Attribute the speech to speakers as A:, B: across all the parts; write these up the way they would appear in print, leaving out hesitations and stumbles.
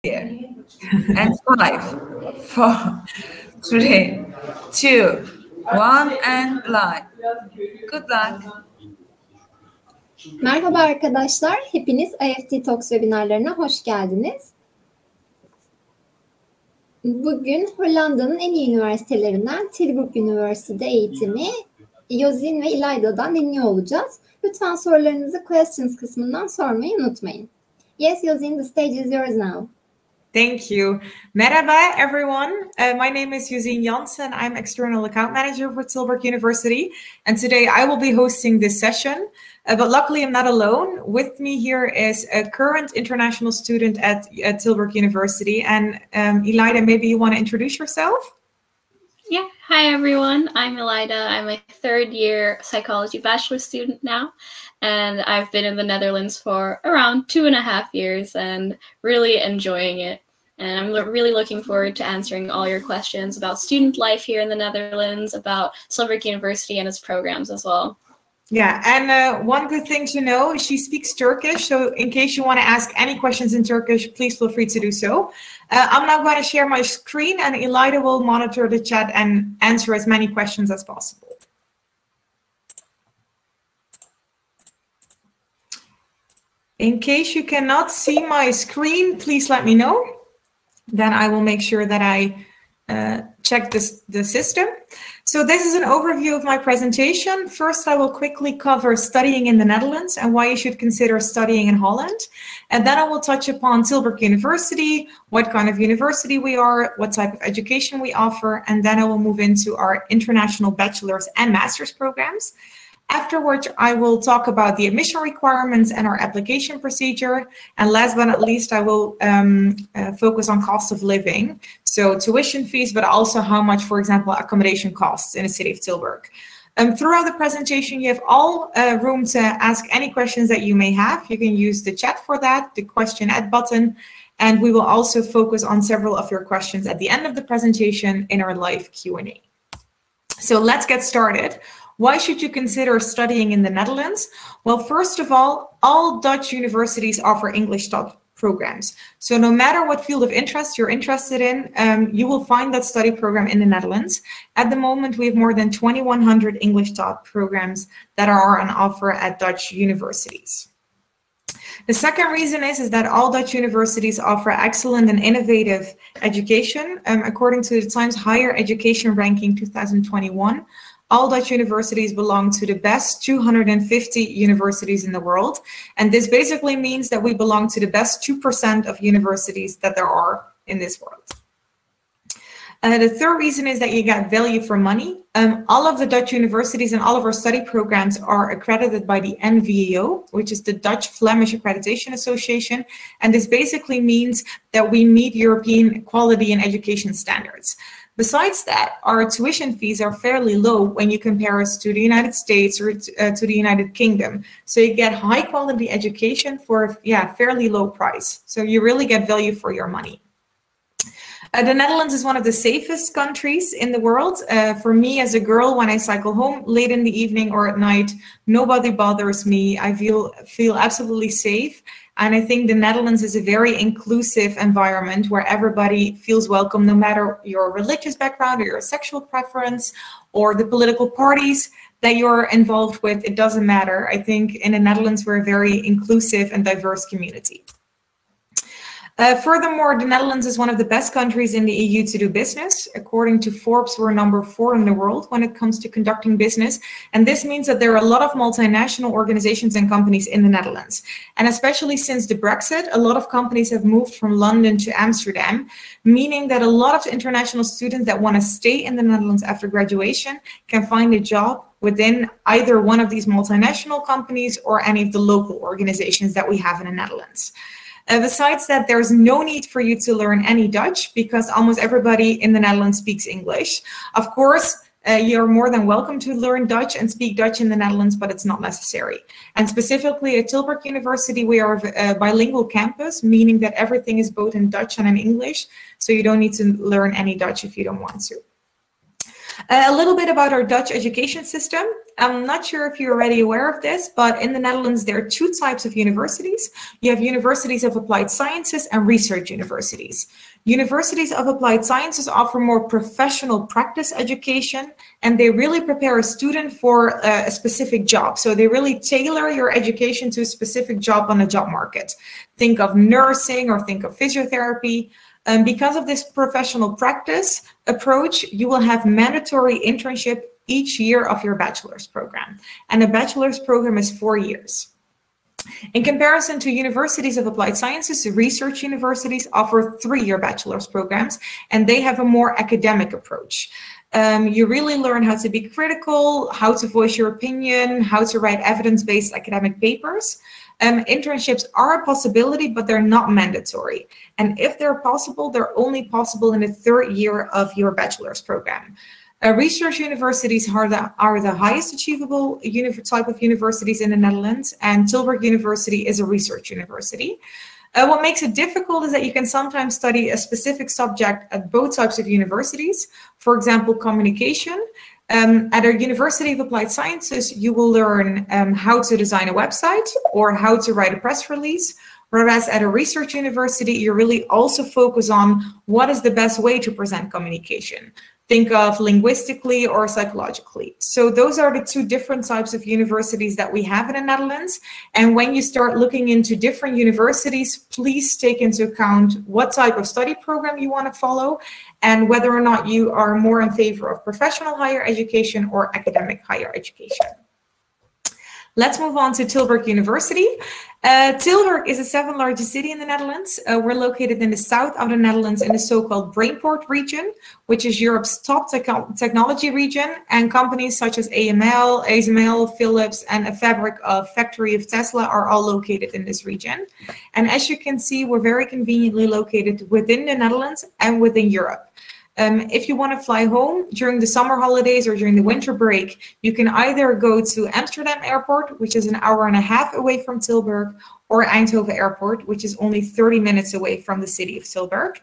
A: here. And 5, 4, 3, 2, 1 and live. Good luck.
B: Merhaba arkadaşlar, hepiniz IEFT Talks webinarlarına hoş geldiniz. Bugün Hollanda'nın en iyi üniversitelerinden Tilburg University'de eğitimi Yozin ve İlayda'dan dinliyor olacağız. Lütfen sorularınızı questions kısmından sormayı unutmayın. Yes, Yozin, the stage is yours now.
C: Thank you. Merhaba, everyone. My name is Yuzine Janssen. I'm External Account Manager for Tilburg University. And today I will be hosting this session. But luckily, I'm not alone. With me here is a current international student at Tilburg University. And Elida, maybe you want to introduce yourself?
D: Yeah. Hi, everyone. I'm Elida. I'm a third-year psychology bachelor student now. And I've been in the Netherlands for around 2.5 years and really enjoying it. And I'm really looking forward to answering all your questions about student life here in the Netherlands, about Tilburg University and its programs as well.
C: Yeah, and one good thing to know, she speaks Turkish. So in case you want to ask any questions in Turkish, please feel free to do so. I'm now going to share my screen and Elida will monitor the chat and answer as many questions as possible. In case you cannot see my screen, please let me know. Then I will make sure that I check the system. So this is an overview of my presentation. First, I will quickly cover studying in the Netherlands and why you should consider studying in Holland. And then I will touch upon Tilburg University, what kind of university we are, what type of education we offer, and then I will move into our international bachelor's and master's programs. Afterwards, I will talk about the admission requirements and our application procedure. And last but not least, I will focus on cost of living. So tuition fees, but also how much, for example, accommodation costs in the city of Tilburg. Throughout the presentation, you have all room to ask any questions that you may have. You can use the chat for that, the question add button. And we will also focus on several of your questions at the end of the presentation in our live Q&A. So let's get started. Why should you consider studying in the Netherlands? Well, first of all Dutch universities offer English taught programs. So no matter what field of interest you're interested in, you will find that study program in the Netherlands. At the moment, we have more than 2,100 English taught programs that are on offer at Dutch universities. The second reason is that all Dutch universities offer excellent and innovative education. According to the Times Higher Education Ranking 2021, all Dutch universities belong to the best 250 universities in the world. And this basically means that we belong to the best 2% of universities that there are in this world. The third reason is that you get value for money. All of the Dutch universities and all of our study programs are accredited by the NVEO, which is the Dutch Flemish Accreditation Association. And this basically means that we meet European quality and education standards. Besides that, our tuition fees are fairly low when you compare us to the United States or to the United Kingdom. So you get high quality education for fairly low price. So you really get value for your money. The Netherlands is one of the safest countries in the world. For me as a girl, when I cycle home late in the evening or at night, nobody bothers me. I feel absolutely safe. And I think the Netherlands is a very inclusive environment where everybody feels welcome, no matter your religious background or your sexual preference or the political parties that you're involved with. It doesn't matter. I think in the Netherlands, we're a very inclusive and diverse community. Furthermore, the Netherlands is one of the best countries in the EU to do business. According to Forbes, we're number 4 in the world when it comes to conducting business. And this means that there are a lot of multinational organizations and companies in the Netherlands. And especially since the Brexit, a lot of companies have moved from London to Amsterdam, meaning that a lot of international students that want to stay in the Netherlands after graduation can find a job within either one of these multinational companies or any of the local organizations that we have in the Netherlands. Besides that, there's no need for you to learn any Dutch because almost everybody in the Netherlands speaks English. Of course, you're more than welcome to learn Dutch and speak Dutch in the Netherlands, but it's not necessary. And specifically at Tilburg University, we are a bilingual campus, meaning that everything is both in Dutch and in English. So you don't need to learn any Dutch if you don't want to. A little bit about our Dutch education system. I'm not sure if you're already aware of this, but in the Netherlands, there are two types of universities. You have universities of applied sciences and research universities. Universities of applied sciences offer more professional practice education, and they really prepare a student for a specific job. So they really tailor your education to a specific job on the job market. Think of nursing or think of physiotherapy. Because of this professional practice approach, you will have mandatory internship each year of your bachelor's program. And the bachelor's program is 4 years. In comparison to universities of applied sciences, research universities offer 3-year bachelor's programs, and they have a more academic approach. You really learn how to be critical, how to voice your opinion, how to write evidence-based academic papers. Internships are a possibility, but they're not mandatory. And if they're possible, they're only possible in the 3rd year of your bachelor's program. Research universities are the highest achievable type of universities in the Netherlands, and Tilburg University is a research university. What makes it difficult is that you can sometimes study a specific subject at both types of universities. For example, communication. At a University of Applied Sciences, you will learn how to design a website or how to write a press release. Whereas at a research university, you really also focus on what is the best way to present communication. Think of linguistically or psychologically. So those are the two different types of universities that we have in the Netherlands. And when you start looking into different universities, please take into account what type of study program you want to follow and whether or not you are more in favor of professional higher education or academic higher education. Let's move on to Tilburg University. Tilburg is the 7th largest city in the Netherlands. We're located in the south of the Netherlands in the so-called Brainport region, which is Europe's top technology region, and companies such as ASML, Philips, and a factory of Tesla are all located in this region. And as you can see, we're very conveniently located within the Netherlands and within Europe. If you want to fly home during the summer holidays or during the winter break, you can either go to Amsterdam Airport, which is an hour and a half away from Tilburg, or Eindhoven Airport, which is only 30 minutes away from the city of Tilburg.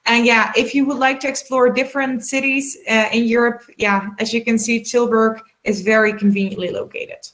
C: And yeah, if you would like to explore different cities in Europe, yeah, as you can see, Tilburg is very conveniently located.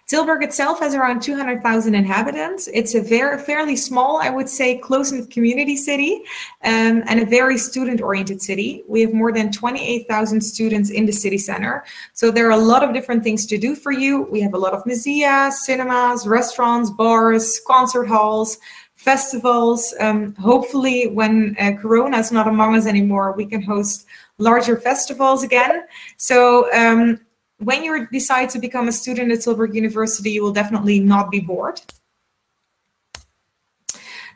C: Tilburg itself has around 200,000 inhabitants. It's a fairly small, I would say, close-knit community city and a very student-oriented city. We have more than 28,000 students in the city center. So there are a lot of different things to do for you. We have a lot of museums, cinemas, restaurants, bars, concert halls, festivals. Hopefully when Corona is not among us anymore, we can host larger festivals again. So when you decide to become a student at Tilburg University, you will definitely not be bored.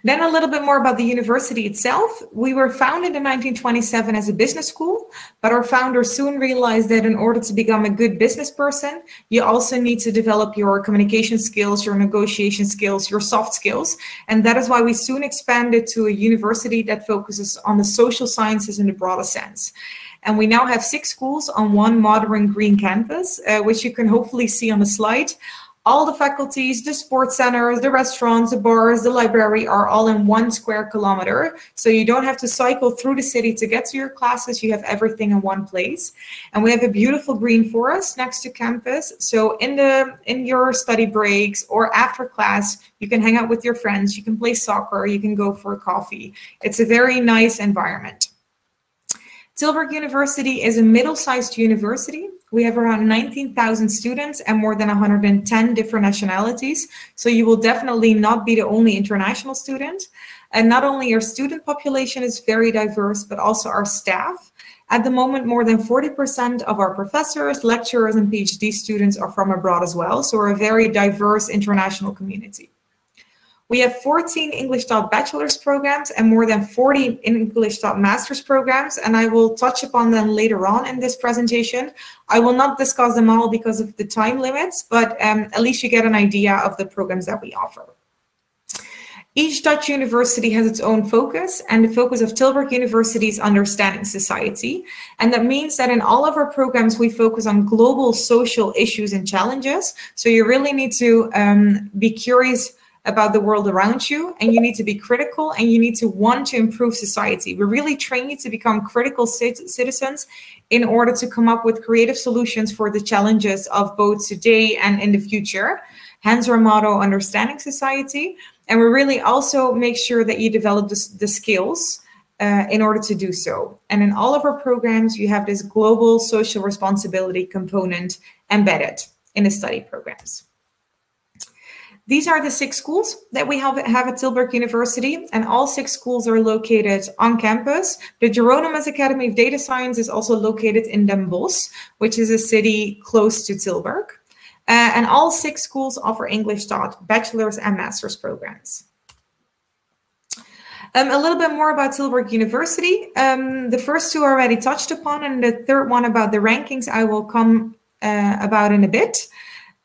C: Then a little bit more about the university itself. We were founded in 1927 as a business school, but our founders soon realized that in order to become a good business person, you also need to develop your communication skills, your negotiation skills, your soft skills. And that is why we soon expanded to a university that focuses on the social sciences in the broader sense. And we now have 6 schools on one modern green campus, which you can hopefully see on the slide. All the faculties, the sports centers, the restaurants, the bars, the library are all in 1 square kilometer. So you don't have to cycle through the city to get to your classes. You have everything in one place. And we have a beautiful green forest next to campus. So in your study breaks or after class, you can hang out with your friends. You can play soccer. You can go for a coffee. It's a very nice environment. Tilburg University is a middle-sized university. We have around 19,000 students and more than 110 different nationalities. So you will definitely not be the only international student. And not only our student population is very diverse, but also our staff. At the moment, more than 40% of our professors, lecturers, and PhD students are from abroad as well. So we're a very diverse international community. We have 14 English taught bachelor's programs and more than 40 English taught master's programs, and I will touch upon them later on in this presentation. I will not discuss them all because of the time limits, but at least you get an idea of the programs that we offer. Each Dutch university has its own focus, and the focus of Tilburg University is understanding society. And that means that in all of our programs, we focus on global social issues and challenges. So you really need to be curious about the world around you, and you need to be critical, and you need to want to improve society. We really train you to become critical citizens in order to come up with creative solutions for the challenges of both today and in the future. Hence our motto, understanding society. And we really also make sure that you develop the skills in order to do so. And in all of our programs, you have this global social responsibility component embedded in the study programs. These are the 6 schools that we have at Tilburg University, and all 6 schools are located on campus. The Geronimus Academy of Data Science is also located in Den Bosch, which is a city close to Tilburg. And all 6 schools offer English taught bachelor's and master's programs. A little bit more about Tilburg University. The first 2 are already touched upon, and the third one about the rankings I will come about in a bit.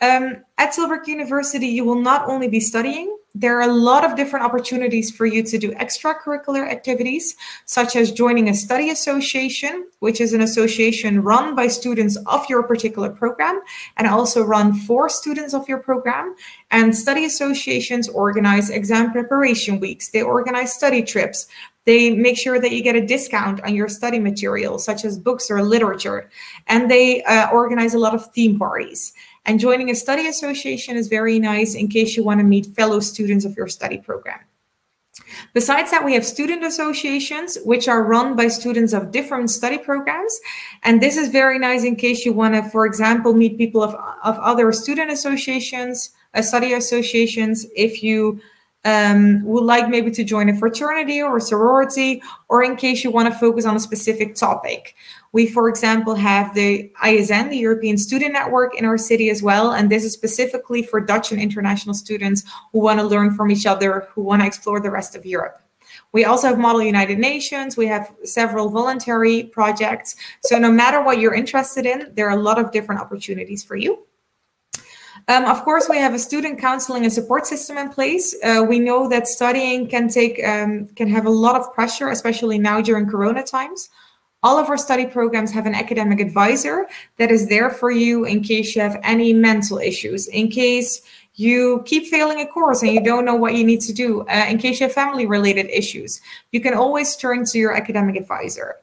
C: At Tilburg University, you will not only be studying, there are a lot of different opportunities for you to do extracurricular activities, such as joining a study association, which is an association run by students of your particular program and also run for students of your program. And study associations organize exam preparation weeks. They organize study trips. They make sure that you get a discount on your study material, such as books or literature. And they organize a lot of theme parties. And joining a study association is very nice in case you want to meet fellow students of your study program. Besides that, we have student associations, which are run by students of different study programs. And this is very nice in case you want to, for example, meet people of other student associations, study associations, if you would like maybe to join a fraternity or a sorority, or in case you want to focus on a specific topic. We, for example, have the ISN, the European Student Network, in our city as well. And this is specifically for Dutch and international students who want to learn from each other, who want to explore the rest of Europe. We also have Model United Nations. We have several voluntary projects. So no matter what you're interested in, there are a lot of different opportunities for you. Of course, we have a student counseling and support system in place. We know that studying can have a lot of pressure, especially now during Corona times. All of our study programs have an academic advisor that is there for you in case you have any mental issues, in case you keep failing a course and you don't know what you need to do, in case you have family-related issues. You can always turn to your academic advisor.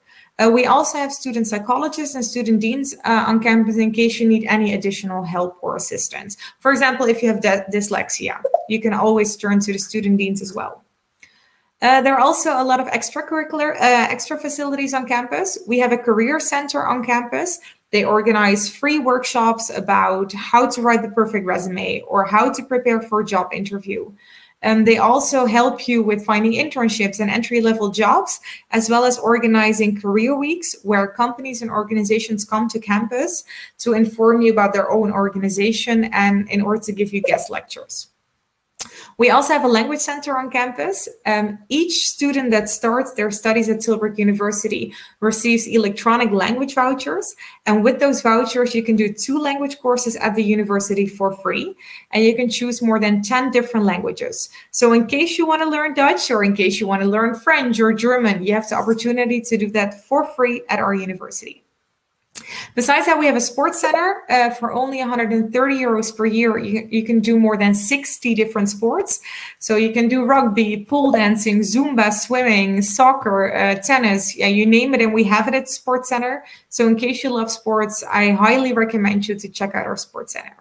C: We also have student psychologists and student deans on campus in case you need any additional help or assistance. For example, if you have dyslexia, you can always turn to the student deans as well. There are also a lot of extra facilities on campus. We have a career center on campus. They organize free workshops about how to write the perfect resume or how to prepare for a job interview. They also help you with finding internships and entry-level jobs, as well as organizing career weeks where companies and organizations come to campus to inform you about their own organization and in order to give you guest lectures. We also have a language center on campus. Each student that starts their studies at Tilburg University receives electronic language vouchers. And with those vouchers, you can do 2 language courses at the university for free. And you can choose more than 10 different languages. So in case you want to learn Dutch or in case you want to learn French or German, you have the opportunity to do that for free at our university. Besides that, we have a sports center. For only 130 euros per year, you can do more than 60 different sports. So you can do rugby, pole dancing, Zumba, swimming, soccer, tennis, yeah, you name it, and we have it at the sports center. So in case you love sports, I highly recommend you to check out our sports center.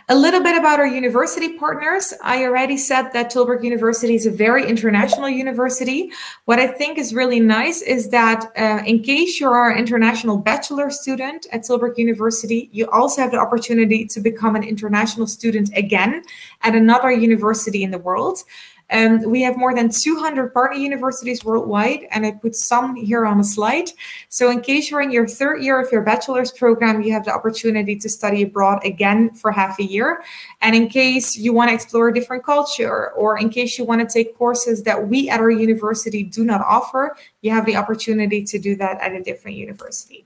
C: A little bit about our university partners. I already said that Tilburg University is a very international university. What I think is really nice is that in case you are an international bachelor student at Tilburg University, you also have the opportunity to become an international student again at another university in the world. We have more than 200 partner universities worldwide, and I put some here on a slide. So in case you're in your 3rd year of your bachelor's program, you have the opportunity to study abroad again for half a year. And in case you want to explore a different culture, or in case you want to take courses that we at our university do not offer, you have the opportunity to do that at a different university.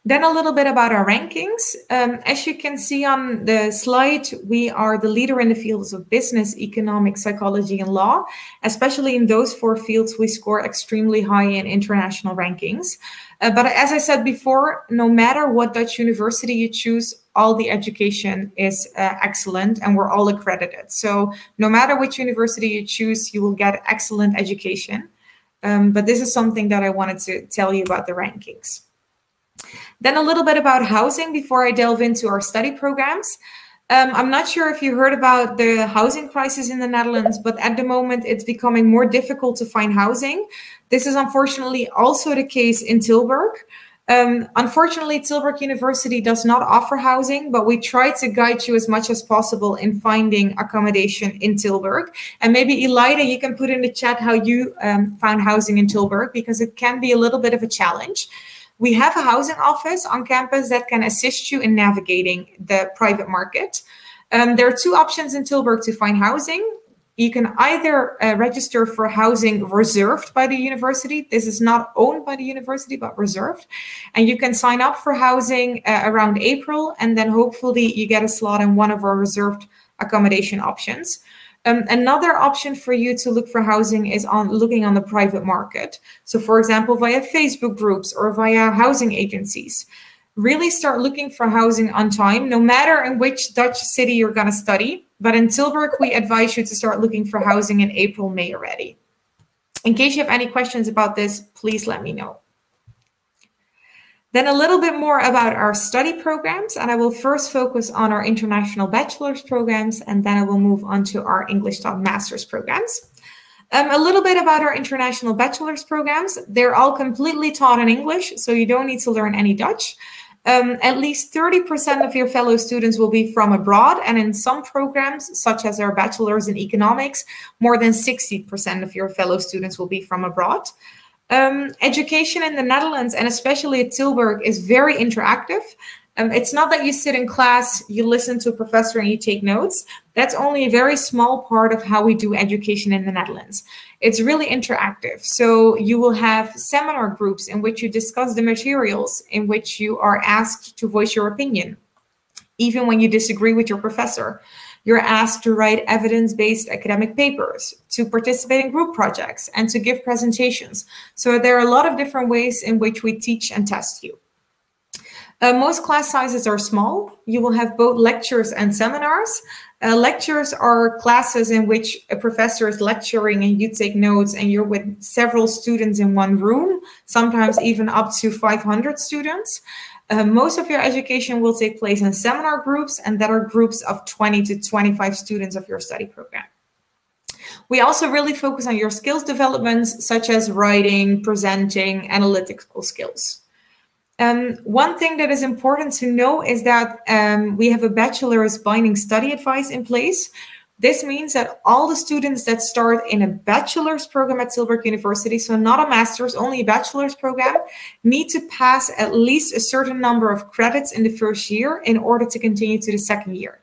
C: Then a little bit about our rankings. As you can see on the slide, we are the leader in the fields of business, economics, psychology, and law. Especially in those 4 fields, we score extremely high in international rankings. But as I said before, no matter what Dutch university you choose, all the education is excellent and we're all accredited. So no matter which university you choose, you will get excellent education. But this is something that I wanted to tell you about the rankings. Then a little bit about housing before I delve into our study programs. I'm not sure if you heard about the housing crisis in the Netherlands, but at the moment it's becoming more difficult to find housing. This is unfortunately also the case in Tilburg. Unfortunately, Tilburg University does not offer housing, but we try to guide you as much as possible in finding accommodation in Tilburg. And maybe Elida, you can put in the chat how you found housing in Tilburg, because it can be a little bit of a challenge. We have a housing office on campus that can assist you in navigating the private market. There are two options in Tilburg to find housing. You can either register for housing reserved by the university. This is not owned by the university, but reserved. And you can sign up for housing around April, and then hopefully you get a slot in one of our reserved accommodation options. Another option for you to look for housing is looking on the private market. So for example, via Facebook groups or via housing agencies. Really start looking for housing on time, no matter in which Dutch city you're going to study. But in Tilburg, we advise you to start looking for housing in April, May already. In case you have any questions about this, please let me know. Then a little bit more about our study programs, and I will first focus on our international bachelor's programs, and then I will move on to our English taught master's programs. A little bit about our international bachelor's programs. They're all completely taught in English, so you don't need to learn any Dutch. At least 30% of your fellow students will be from abroad, and in some programs, such as our bachelor's in economics, more than 60% of your fellow students will be from abroad. Education in the Netherlands, and especially at Tilburg, is very interactive. It's not that you sit in class, you listen to a professor and you take notes. That's only a very small part of how we do education in the Netherlands. It's really interactive. So you will have seminar groups in which you discuss the materials, in which you are asked to voice your opinion, even when you disagree with your professor. You're asked to write evidence-based academic papers, to participate in group projects, and to give presentations. So there are a lot of different ways in which we teach and test you. Most class sizes are small. You will have both lectures and seminars. Lectures are classes in which a professor is lecturing and you take notes and you're with several students in one room, sometimes even up to 500 students. Most of your education will take place in seminar groups, and that are groups of 20 to 25 students of your study program. We also really focus on your skills developments, such as writing, presenting, analytical skills. One thing that is important to know is that we have a bachelor's binding study advice in place. This means that all the students that start in a bachelor's program at Tilburg University, so not a master's, only a bachelor's program, need to pass at least a certain number of credits in the first year in order to continue to the second year.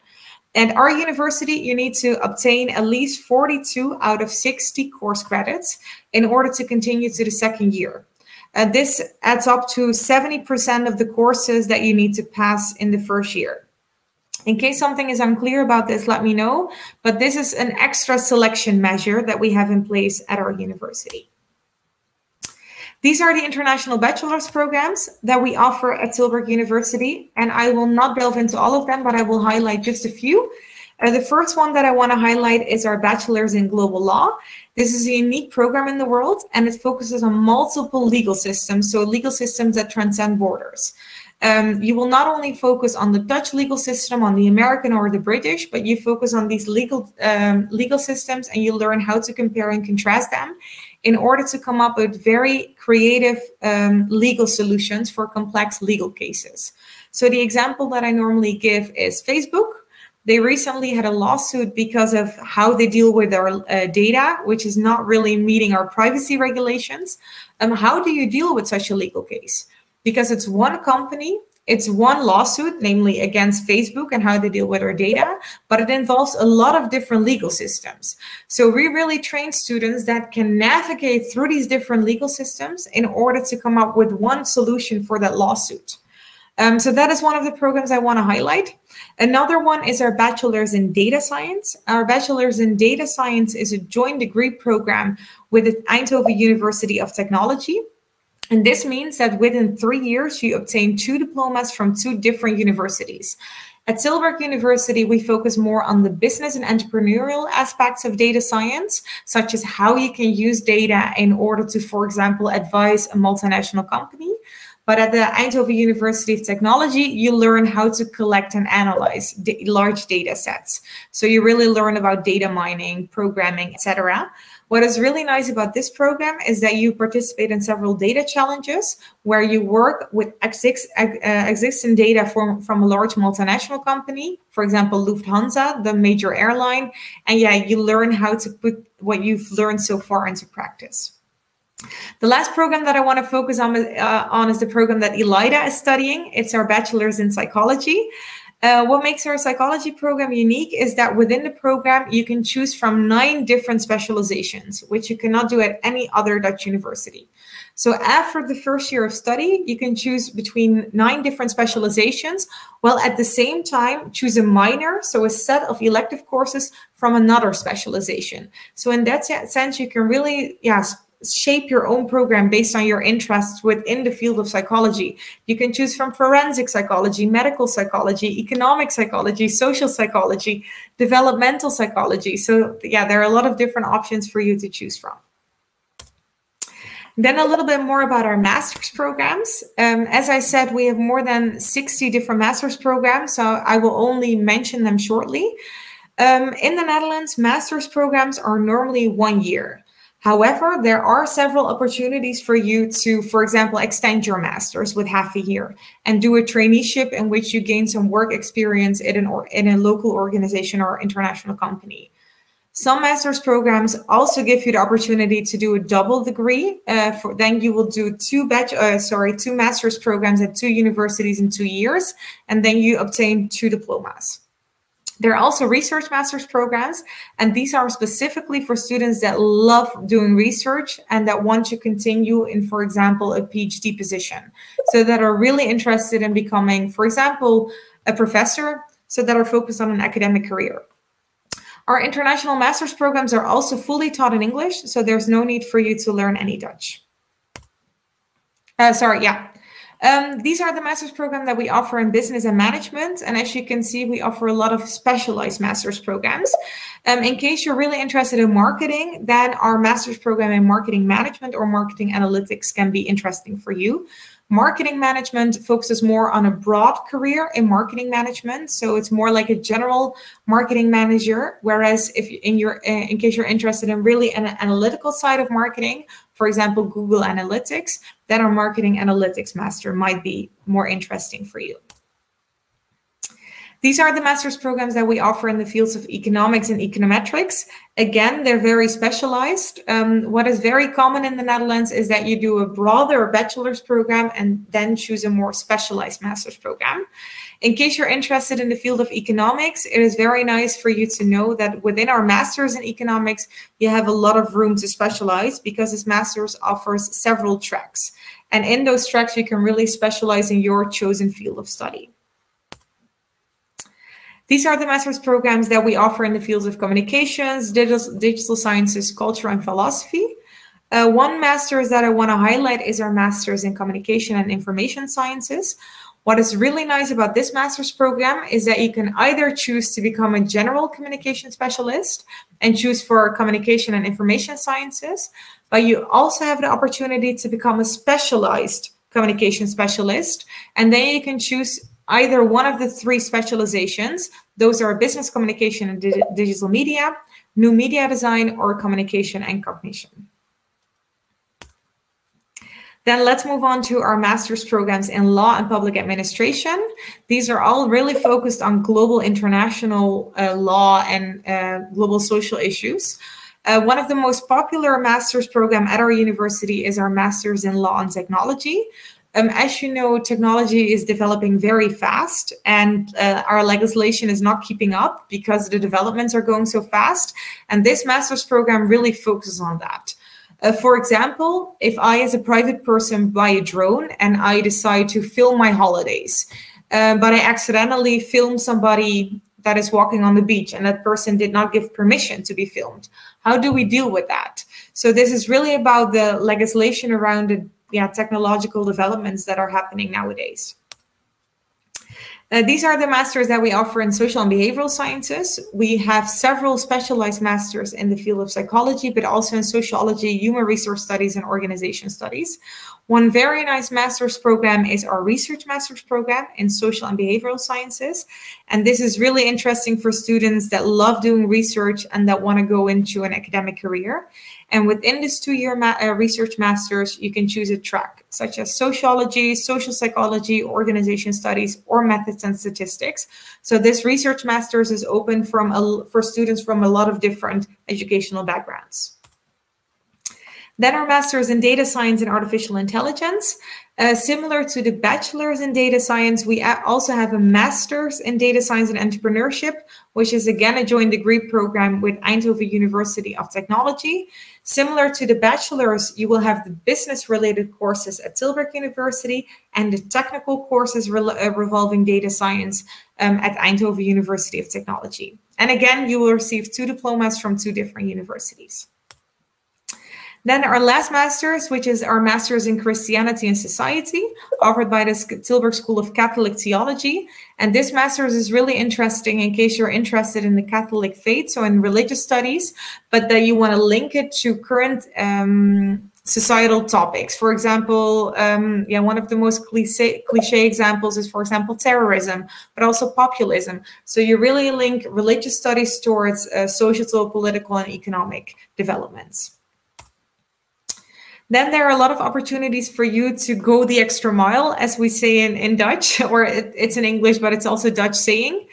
C: At our university, you need to obtain at least 42 out of 60 course credits in order to continue to the second year. This adds up to 70% of the courses that you need to pass in the first year. In case something is unclear about this, let me know, but this is an extra selection measure that we have in place at our university. These are the international bachelor's programs that we offer at Tilburg University, and I will not delve into all of them, but I will highlight just a few. The first one that I want to highlight is our bachelor's in global law. This is a unique program in the world, and it focuses on multiple legal systems, so legal systems that transcend borders. You will not only focus on the Dutch legal system, on the American or the British, but you focus on these legal systems, and you learn how to compare and contrast them in order to come up with very creative legal solutions for complex legal cases. So the example that I normally give is Facebook. They recently had a lawsuit because of how they deal with their data, which is not really meeting our privacy regulations. How do you deal with such a legal case? Because it's one company, it's one lawsuit, namely against Facebook and how they deal with our data, but it involves a lot of different legal systems. So we really train students that can navigate through these different legal systems in order to come up with one solution for that lawsuit. So that is one of the programs I want to highlight. Another one is our bachelor's in data science. Our bachelor's in data science is a joint degree program with the Eindhoven University of Technology. And this means that within 3 years, you obtain 2 diplomas from 2 different universities. At Tilburg University, we focus more on the business and entrepreneurial aspects of data science, such as how you can use data in order to, for example, advise a multinational company. But at the Eindhoven University of Technology, you learn how to collect and analyze large data sets. So you really learn about data mining, programming, etc. What is really nice about this program is that you participate in several data challenges where you work with existing data from a large multinational company, for example, Lufthansa, the major airline. And yeah, you learn how to put what you've learned so far into practice. The last program that I want to focus on is the program that Elida is studying. It's our bachelor's in psychology. What makes our psychology program unique is that within the program, you can choose from 9 different specializations, which you cannot do at any other Dutch university. So after the first year of study, you can choose between 9 different specializations, while at the same time choose a minor, so a set of elective courses from another specialization. So in that sense, you can really, shape your own program based on your interests within the field of psychology. You can choose from forensic psychology, medical psychology, economic psychology, social psychology, developmental psychology. So yeah, there are a lot of different options for you to choose from. Then a little bit more about our master's programs. As I said, we have more than 60 different master's programs, so I will only mention them shortly. In the Netherlands, master's programs are normally 1 year. However, there are several opportunities for you to, for example, extend your master's with half a year and do a traineeship in which you gain some work experience in a local organization or international company. Some master's programs also give you the opportunity to do a double degree. Then you will do 2 master's programs at 2 universities in 2 years, and then you obtain 2 diplomas. There are also research master's programs, and these are specifically for students that love doing research and that want to continue in, for example, a PhD position. So that are really interested in becoming, for example, a professor, so that are focused on an academic career. Our international master's programs are also fully taught in English, so there's no need for you to learn any Dutch. These are the master's program that we offer in business and management. And as you can see, we offer a lot of specialized master's programs. In case you're really interested in marketing, then our master's program in marketing management or marketing analytics can be interesting for you. Marketing management focuses more on a broad career in marketing management. So it's more like a general marketing manager. Whereas if in case you're interested in really an analytical side of marketing, for example, Google Analytics, then our marketing analytics master might be more interesting for you. These are the master's programs that we offer in the fields of economics and econometrics. Again, they're very specialized. What is very common in the Netherlands is that you do a broader bachelor's program and then choose a more specialized master's program. In case you're interested in the field of economics, it is very nice for you to know that within our master's in economics, you have a lot of room to specialize because this master's offers several tracks. And in those tracks, you can really specialize in your chosen field of study. These are the master's programs that we offer in the fields of communications, digital sciences, culture, and philosophy. One master's that I want to highlight is our master's in communication and information sciences. What is really nice about this master's program is that you can either choose to become a general communication specialist and choose for communication and information sciences, but you also have the opportunity to become a specialized communication specialist, and then you can choose either one of the 3 specializations. Those are business communication and digital media, new media design, or communication and cognition. Then let's move on to our master's programs in law and public administration. These are all really focused on global international law and global social issues. One of the most popular master's program at our university is our master's in law and technology. As you know, technology is developing very fast, and our legislation is not keeping up because the developments are going so fast. And this master's program really focuses on that. For example, if I as a private person buy a drone and I decide to film my holidays, but I accidentally film somebody that is walking on the beach and that person did not give permission to be filmed, how do we deal with that? So this is really about the legislation around technological developments that are happening nowadays. These are the masters that we offer in social and behavioral sciences. We have several specialized masters in the field of psychology, but also in sociology, human resource studies, and organization studies. One very nice master's program is our research master's program in social and behavioral sciences. And this is really interesting for students that love doing research and that want to go into an academic career. And within this 2-year research master's, you can choose a track such as sociology, social psychology, organization studies, or methods and statistics. So this research master's is open for students from a lot of different educational backgrounds. Then our master's in data science and artificial intelligence. Similar to the bachelor's in data science, we also have a master's in data science and entrepreneurship, which is again a joint degree program with Eindhoven University of Technology. Similar to the bachelor's, you will have the business-related courses at Tilburg University and the technical courses revolving data science at Eindhoven University of Technology. And again, you will receive 2 diplomas from 2 different universities. Then our last master's, which is our master's in Christianity and Society, offered by the Tilburg School of Catholic Theology. And this master's is really interesting in case you're interested in the Catholic faith, so in religious studies, but that you want to link it to current societal topics. For example, one of the most cliche examples is, for example, terrorism, but also populism. So you really link religious studies towards social, political, and economic developments. Then there are a lot of opportunities for you to go the extra mile, as we say in Dutch, or it's in English, but it's also Dutch saying.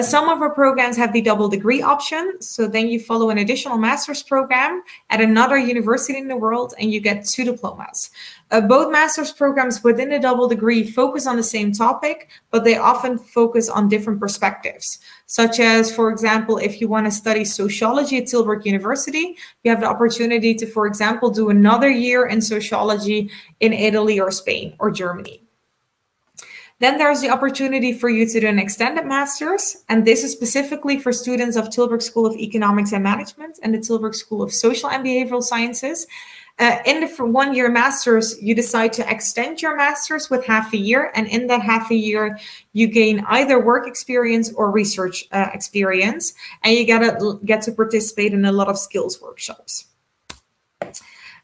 C: Some of our programs have the double degree option. So then you follow an additional master's program at another university in the world and you get 2 diplomas. Both master's programs within the double degree focus on the same topic, but they often focus on different perspectives. Such as, for example, if you want to study sociology at Tilburg University, you have the opportunity to, for example, do another year in sociology in Italy or Spain or Germany. Then there's the opportunity for you to do an extended master's, and this is specifically for students of Tilburg School of Economics and Management and the Tilburg School of Social and Behavioral Sciences. In the 1-year master's, you decide to extend your master's with half a year, and in that half a year, you gain either work experience or research experience, and you get to participate in a lot of skills workshops.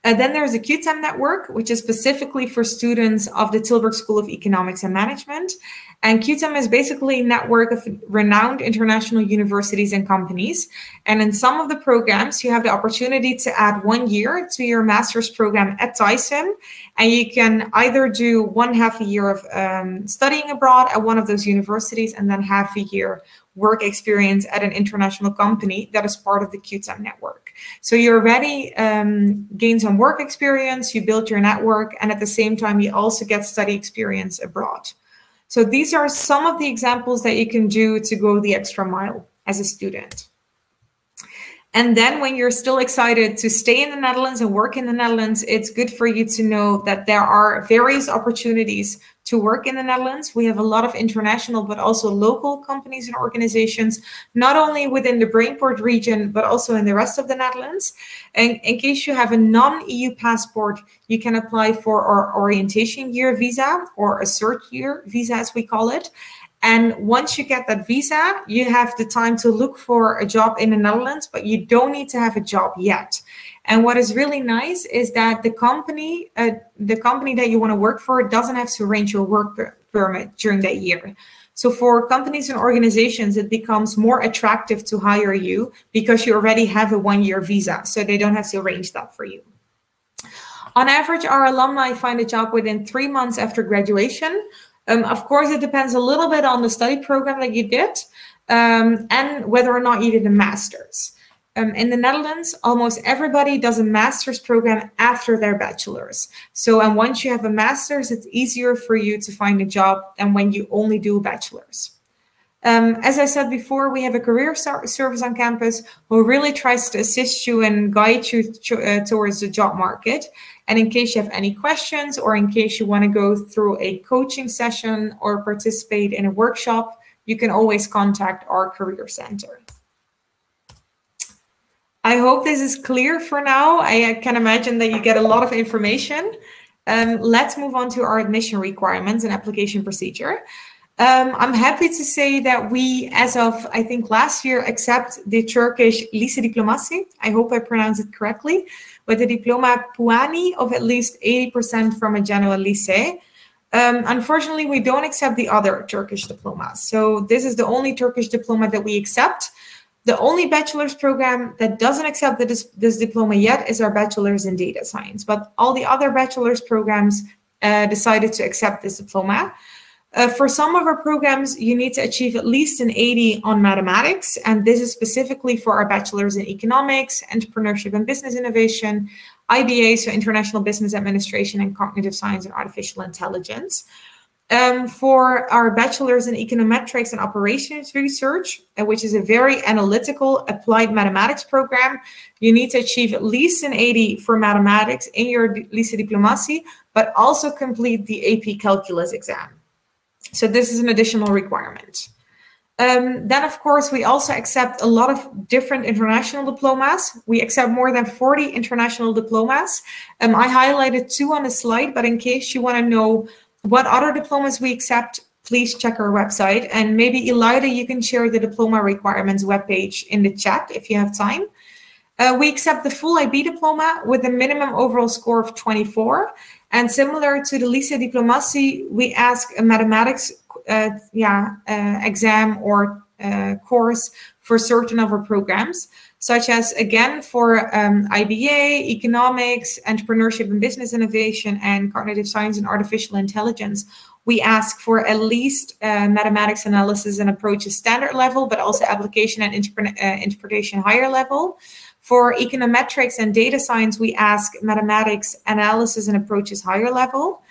C: Then there's the Qtem Network, which is specifically for students of the Tilburg School of Economics and Management. And Qtem is basically a network of renowned international universities and companies. And in some of the programs, you have the opportunity to add 1 year to your master's program at TISEM. And you can either do 1/2 a year of studying abroad at one of those universities and then half a year work experience at an international company that is part of the Qtem network. So you already gain some work experience, you build your network, and at the same time, you also get study experience abroad. So these are some of the examples that you can do to go the extra mile as a student. And then when you're still excited to stay in the Netherlands and work in the Netherlands, it's good for you to know that there are various opportunities to work in the Netherlands. We have a lot of international, but also local companies and organizations, not only within the Brainport region, but also in the rest of the Netherlands. And in case you have a non-EU passport, you can apply for our orientation year visa, or a cert year visa, as we call it. And once you get that visa, you have the time to look for a job in the Netherlands, but you don't need to have a job yet. And what is really nice is that the company that you want to work for doesn't have to arrange your work permit during that year. So for companies and organizations, it becomes more attractive to hire you because you already have a 1-year visa, so they don't have to arrange that for you. On average, our alumni find a job within 3 months after graduation. Of course, it depends a little bit on the study program that you did and whether or not you did a master's. In the Netherlands, almost everybody does a master's program after their bachelor's. So, and once you have a master's, it's easier for you to find a job than when you only do a bachelor's. As I said before, we have a career service on campus who really tries to assist you and guide you towards the job market. And in case you have any questions, or in case you want to go through a coaching session or participate in a workshop, you can always contact our career center. I hope this is clear for now. I can imagine that you get a lot of information. Let's move on to our admission requirements and application procedure. I'm happy to say that we, as of, I think, last year, accept the Turkish Lise Diploması. I hope I pronounced it correctly, with a diploma puani of at least 80% from a general lycée. Unfortunately, we don't accept the other Turkish diplomas. So this is the only Turkish diploma that we accept. The only bachelor's program that doesn't accept this diploma yet is our bachelor's in data science. But all the other bachelor's programs decided to accept this diploma. For some of our programs, you need to achieve at least an 80 on mathematics, and this is specifically for our bachelor's in economics, entrepreneurship and business innovation, IBA, so international business administration, and cognitive science and artificial intelligence. For our bachelor's in econometrics and operations research, which is a very analytical applied mathematics program, you need to achieve at least an 80 for mathematics in your Lise Diploması, but also complete the AP Calculus exam. So this is an additional requirement. Then, of course, we also accept a lot of different international diplomas. We accept more than 40 international diplomas. I highlighted 2 on the slide, but in case you want to know what other diplomas we accept, please check our website. And maybe, Elida, you can share the Diploma Requirements webpage in the chat if you have time. We accept the full IB diploma with a minimum overall score of 24. And similar to the Lise Diploması, we ask a mathematics exam or course for certain of our programs, such as, again, for IBA, economics, entrepreneurship and business innovation, and cognitive science and artificial intelligence. We ask for at least mathematics analysis and approaches standard level, but also application and interpretation higher level. For econometrics and data science, we ask mathematics analysis and approaches higher level.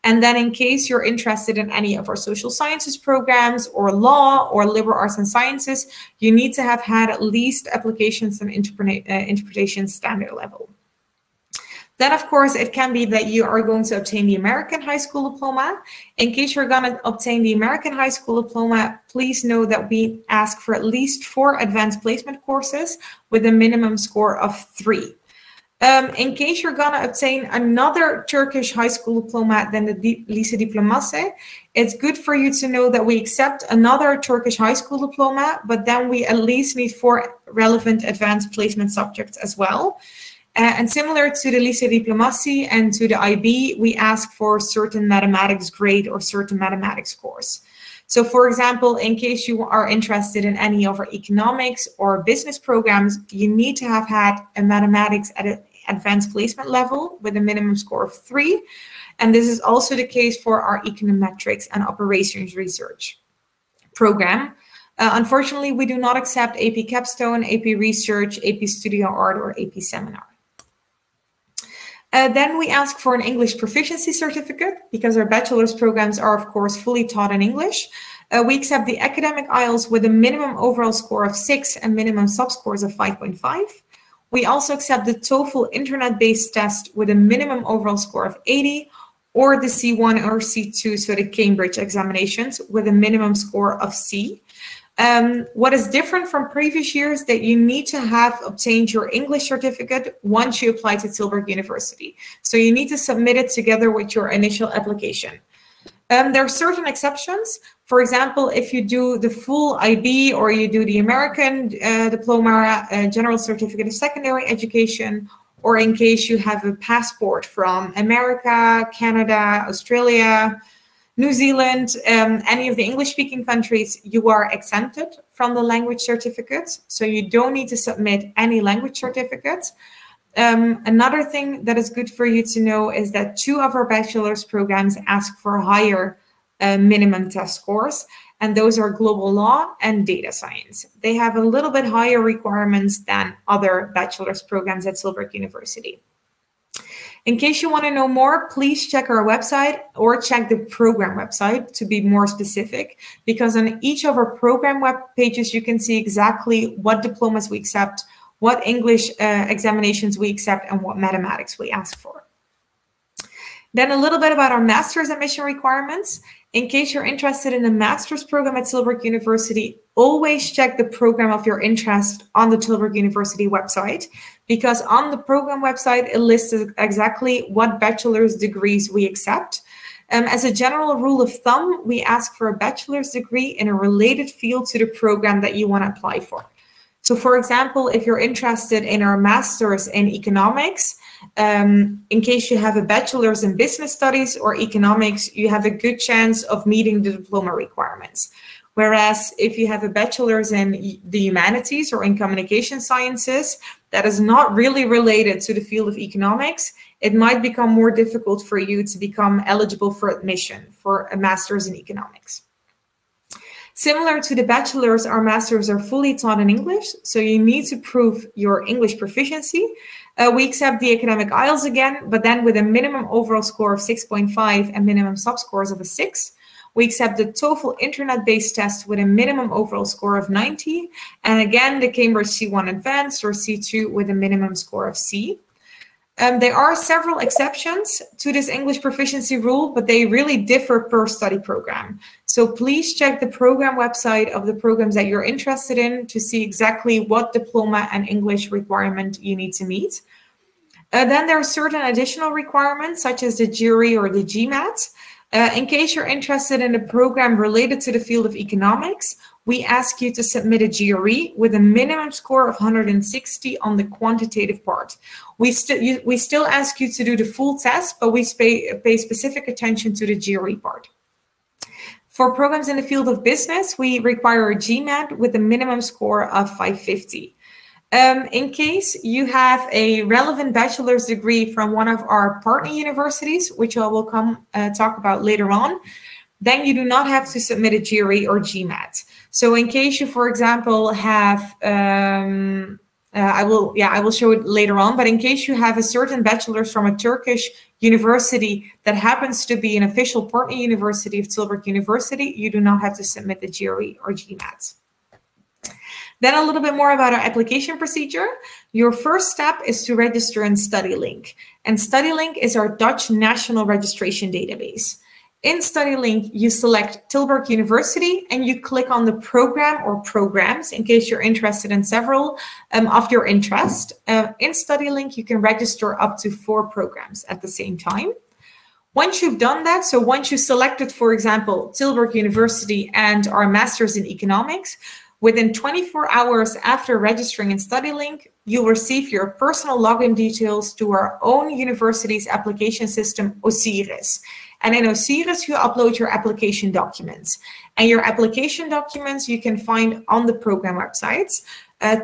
C: And then in case you're interested in any of our social sciences programs or law or liberal arts and sciences, you need to have had at least applications and interpretation standard level. Then, of course, it can be that you are going to obtain the American high school diploma. In case you're going to obtain the American high school diploma, please know that we ask for at least 4 advanced placement courses with a minimum score of 3. In case you're going to obtain another Turkish high school diploma than the Lise Diploması, it's good for you to know that we accept another Turkish high school diploma, but then we at least need 4 relevant advanced placement subjects as well. And similar to the Lise Diploması and to the IB, we ask for certain mathematics grade or certain mathematics course. So, for example, in case you are interested in any of our economics or business programs, you need to have had a mathematics at an advanced placement level with a minimum score of 3. And this is also the case for our econometrics and operations research program. Unfortunately, we do not accept AP Capstone, AP Research, AP Studio Art, or AP Seminar. Then we ask for an English proficiency certificate because our bachelor's programs are, of course, fully taught in English. We accept the academic IELTS with a minimum overall score of 6 and minimum sub-scores of 5.5. We also accept the TOEFL internet-based test with a minimum overall score of 80, or the C1 or C2, so the Cambridge examinations, with a minimum score of C. What is different from previous years that you need to have obtained your English certificate once you apply to Tilburg University. So you need to submit it together with your initial application. There are certain exceptions. For example, if you do the full IB or you do the American diploma, general certificate of secondary education, or in case you have a passport from America, Canada, Australia, New Zealand, any of the English-speaking countries, you are exempted from the language certificates. So you don't need to submit any language certificates. Another thing that is good for you to know is that 2 of our bachelor's programs ask for higher minimum test scores, and those are global law and data science. They have a little bit higher requirements than other bachelor's programs at Tilburg University. In case you want to know more, please check our website or check the program website to be more specific, because on each of our program web pages, you can see exactly what diplomas we accept, what English examinations we accept, and what mathematics we ask for. Then a little bit about our master's admission requirements. In case you're interested in the master's program at Tilburg University, always check the program of your interest on the Tilburg University website, because on the program website, it lists exactly what bachelor's degrees we accept. As a general rule of thumb, we ask for a bachelor's degree in a related field to the program that you want to apply for. So for example, if you're interested in our master's in economics, in case you have a bachelor's in business studies or economics, you have a good chance of meeting the diploma requirements. Whereas if you have a bachelor's in the humanities or in communication sciences, that is not really related to the field of economics, it might become more difficult for you to become eligible for admission for a master's in economics. Similar to the bachelor's, our masters are fully taught in English, so you need to prove your English proficiency. We accept the academic IELTS again, but then with a minimum overall score of 6.5 and minimum subscores of a 6. We accept the TOEFL internet-based test with a minimum overall score of 90, and again, the Cambridge C1 Advanced or C2 with a minimum score of C. There are several exceptions to this English proficiency rule, but they really differ per study program. So please check the program website of the programs that you're interested in to see exactly what diploma and English requirement you need to meet. Then there are certain additional requirements, such as the GRE or the GMAT. In case you're interested in a program related to the field of economics, we ask you to submit a GRE with a minimum score of 160 on the quantitative part. We still ask you to do the full test, but we pay specific attention to the GRE part. For programs in the field of business, we require a GMAT with a minimum score of 550. In case you have a relevant bachelor's degree from one of our partner universities, which I will talk about later on, then you do not have to submit a GRE or GMAT. So in case you, for example, have, I will show it later on, but in case you have a certain bachelor's from a Turkish university that happens to be an official partner university of Tilburg University, you do not have to submit the GRE or GMAT. Then a little bit more about our application procedure. Your first step is to register in StudyLink. And StudyLink is our Dutch national registration database. In StudyLink, you select Tilburg University and you click on the program or programs in case you're interested in several of your interest. In StudyLink, you can register up to 4 programs at the same time. Once you've done that, so once you selected, for example, Tilburg University and our Masters in Economics, within 24 hours after registering in StudyLink, you'll receive your personal login details to our own university's application system, Osiris. And in Osiris, you upload your application documents. And your application documents you can find on the program websites.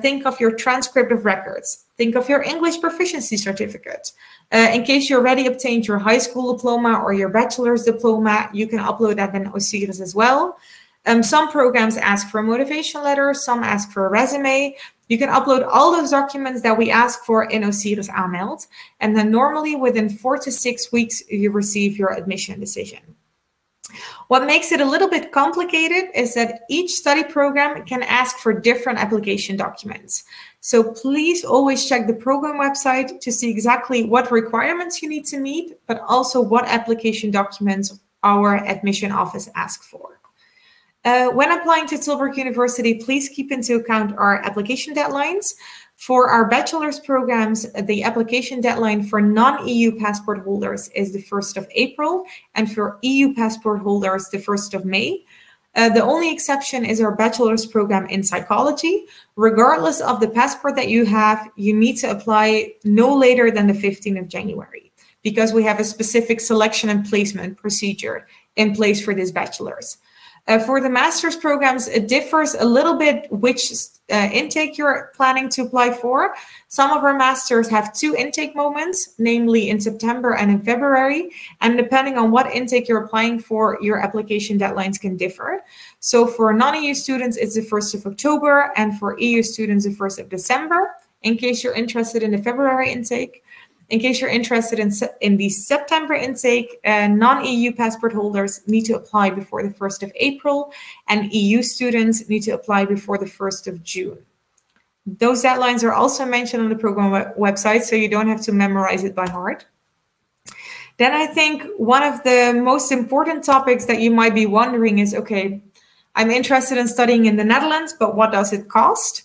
C: Think of your transcript of records. Think of your English proficiency certificate. In case you already obtained your high school diploma or your bachelor's diploma, you can upload that in Osiris as well. Some programs ask for a motivation letter, some ask for a resume. You can upload all those documents that we ask for in Osiris Aanmeld. And then normally within 4 to 6 weeks, you receive your admission decision. What makes it a little bit complicated is that each study program can ask for different application documents. So please always check the program website to see exactly what requirements you need to meet, but also what application documents our admission office asks for. When applying to Tilburg University, please keep into account our application deadlines. For our bachelor's programs, the application deadline for non-EU passport holders is the 1st of April, and for EU passport holders, the 1st of May. The only exception is our bachelor's program in psychology. Regardless of the passport that you have, you need to apply no later than the 15th of January, because we have a specific selection and placement procedure in place for this bachelor's. For the master's programs, it differs a little bit which intake you're planning to apply for. Some of our masters have 2 intake moments, namely in September and in February. And depending on what intake you're applying for, your application deadlines can differ. So for non-EU students, it's the 1st of October, and for EU students, the 1st of December, in case you're interested in the February intake. In case you're interested in the September intake, non-EU passport holders need to apply before the 1st of April, and EU students need to apply before the 1st of June. Those deadlines are also mentioned on the program website, so you don't have to memorize it by heart. Then I think one of the most important topics that you might be wondering is, okay, I'm interested in studying in the Netherlands, but what does it cost?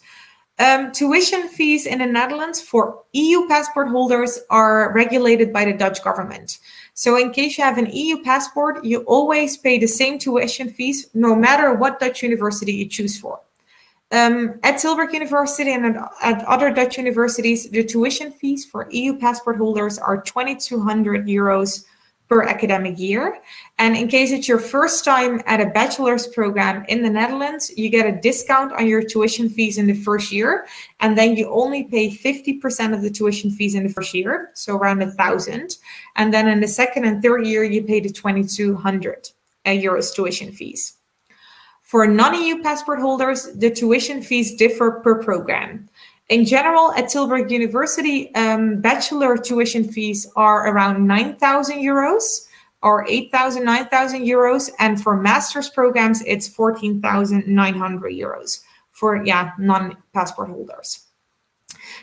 C: Tuition fees in the Netherlands for EU passport holders are regulated by the Dutch government. So in case you have an EU passport, you always pay the same tuition fees, no matter what Dutch university you choose for. At Tilburg University and at other Dutch universities, the tuition fees for EU passport holders are 2,200 euros per academic year. And in case it's your first time at a bachelor's program in the Netherlands, you get a discount on your tuition fees in the first year. And then you only pay 50% of the tuition fees in the first year, so around 1,000. And then in the second and third year, you pay the 2,200 euros tuition fees. For non-EU passport holders, the tuition fees differ per program. In general, at Tilburg University, bachelor tuition fees are around 9,000 euros or 8,000, 9,000 euros. And for master's programs, it's 14,900 euros for, non-passport holders.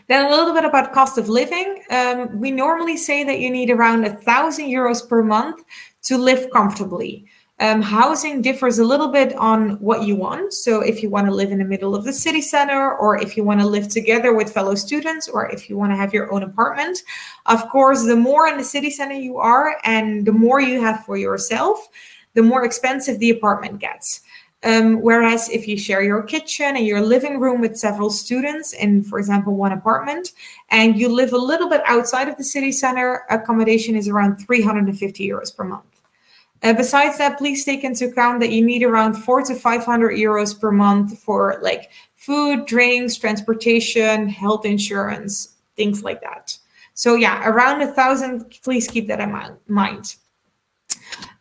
C: Then a little bit about cost of living. We normally say that you need around 1,000 euros per month to live comfortably. Housing differs a little bit on what you want. So if you want to live in the middle of the city center, or if you want to live together with fellow students, or if you want to have your own apartment, of course, the more in the city center you are and the more you have for yourself, the more expensive the apartment gets. Whereas if you share your kitchen and your living room with several students in, for example, one apartment, and you live a little bit outside of the city center, accommodation is around 350 euros per month. Besides that, please take into account that you need around 400 to 500 euros per month for like food, drinks, transportation, health insurance, things like that. So yeah, around 1,000, please keep that in mind.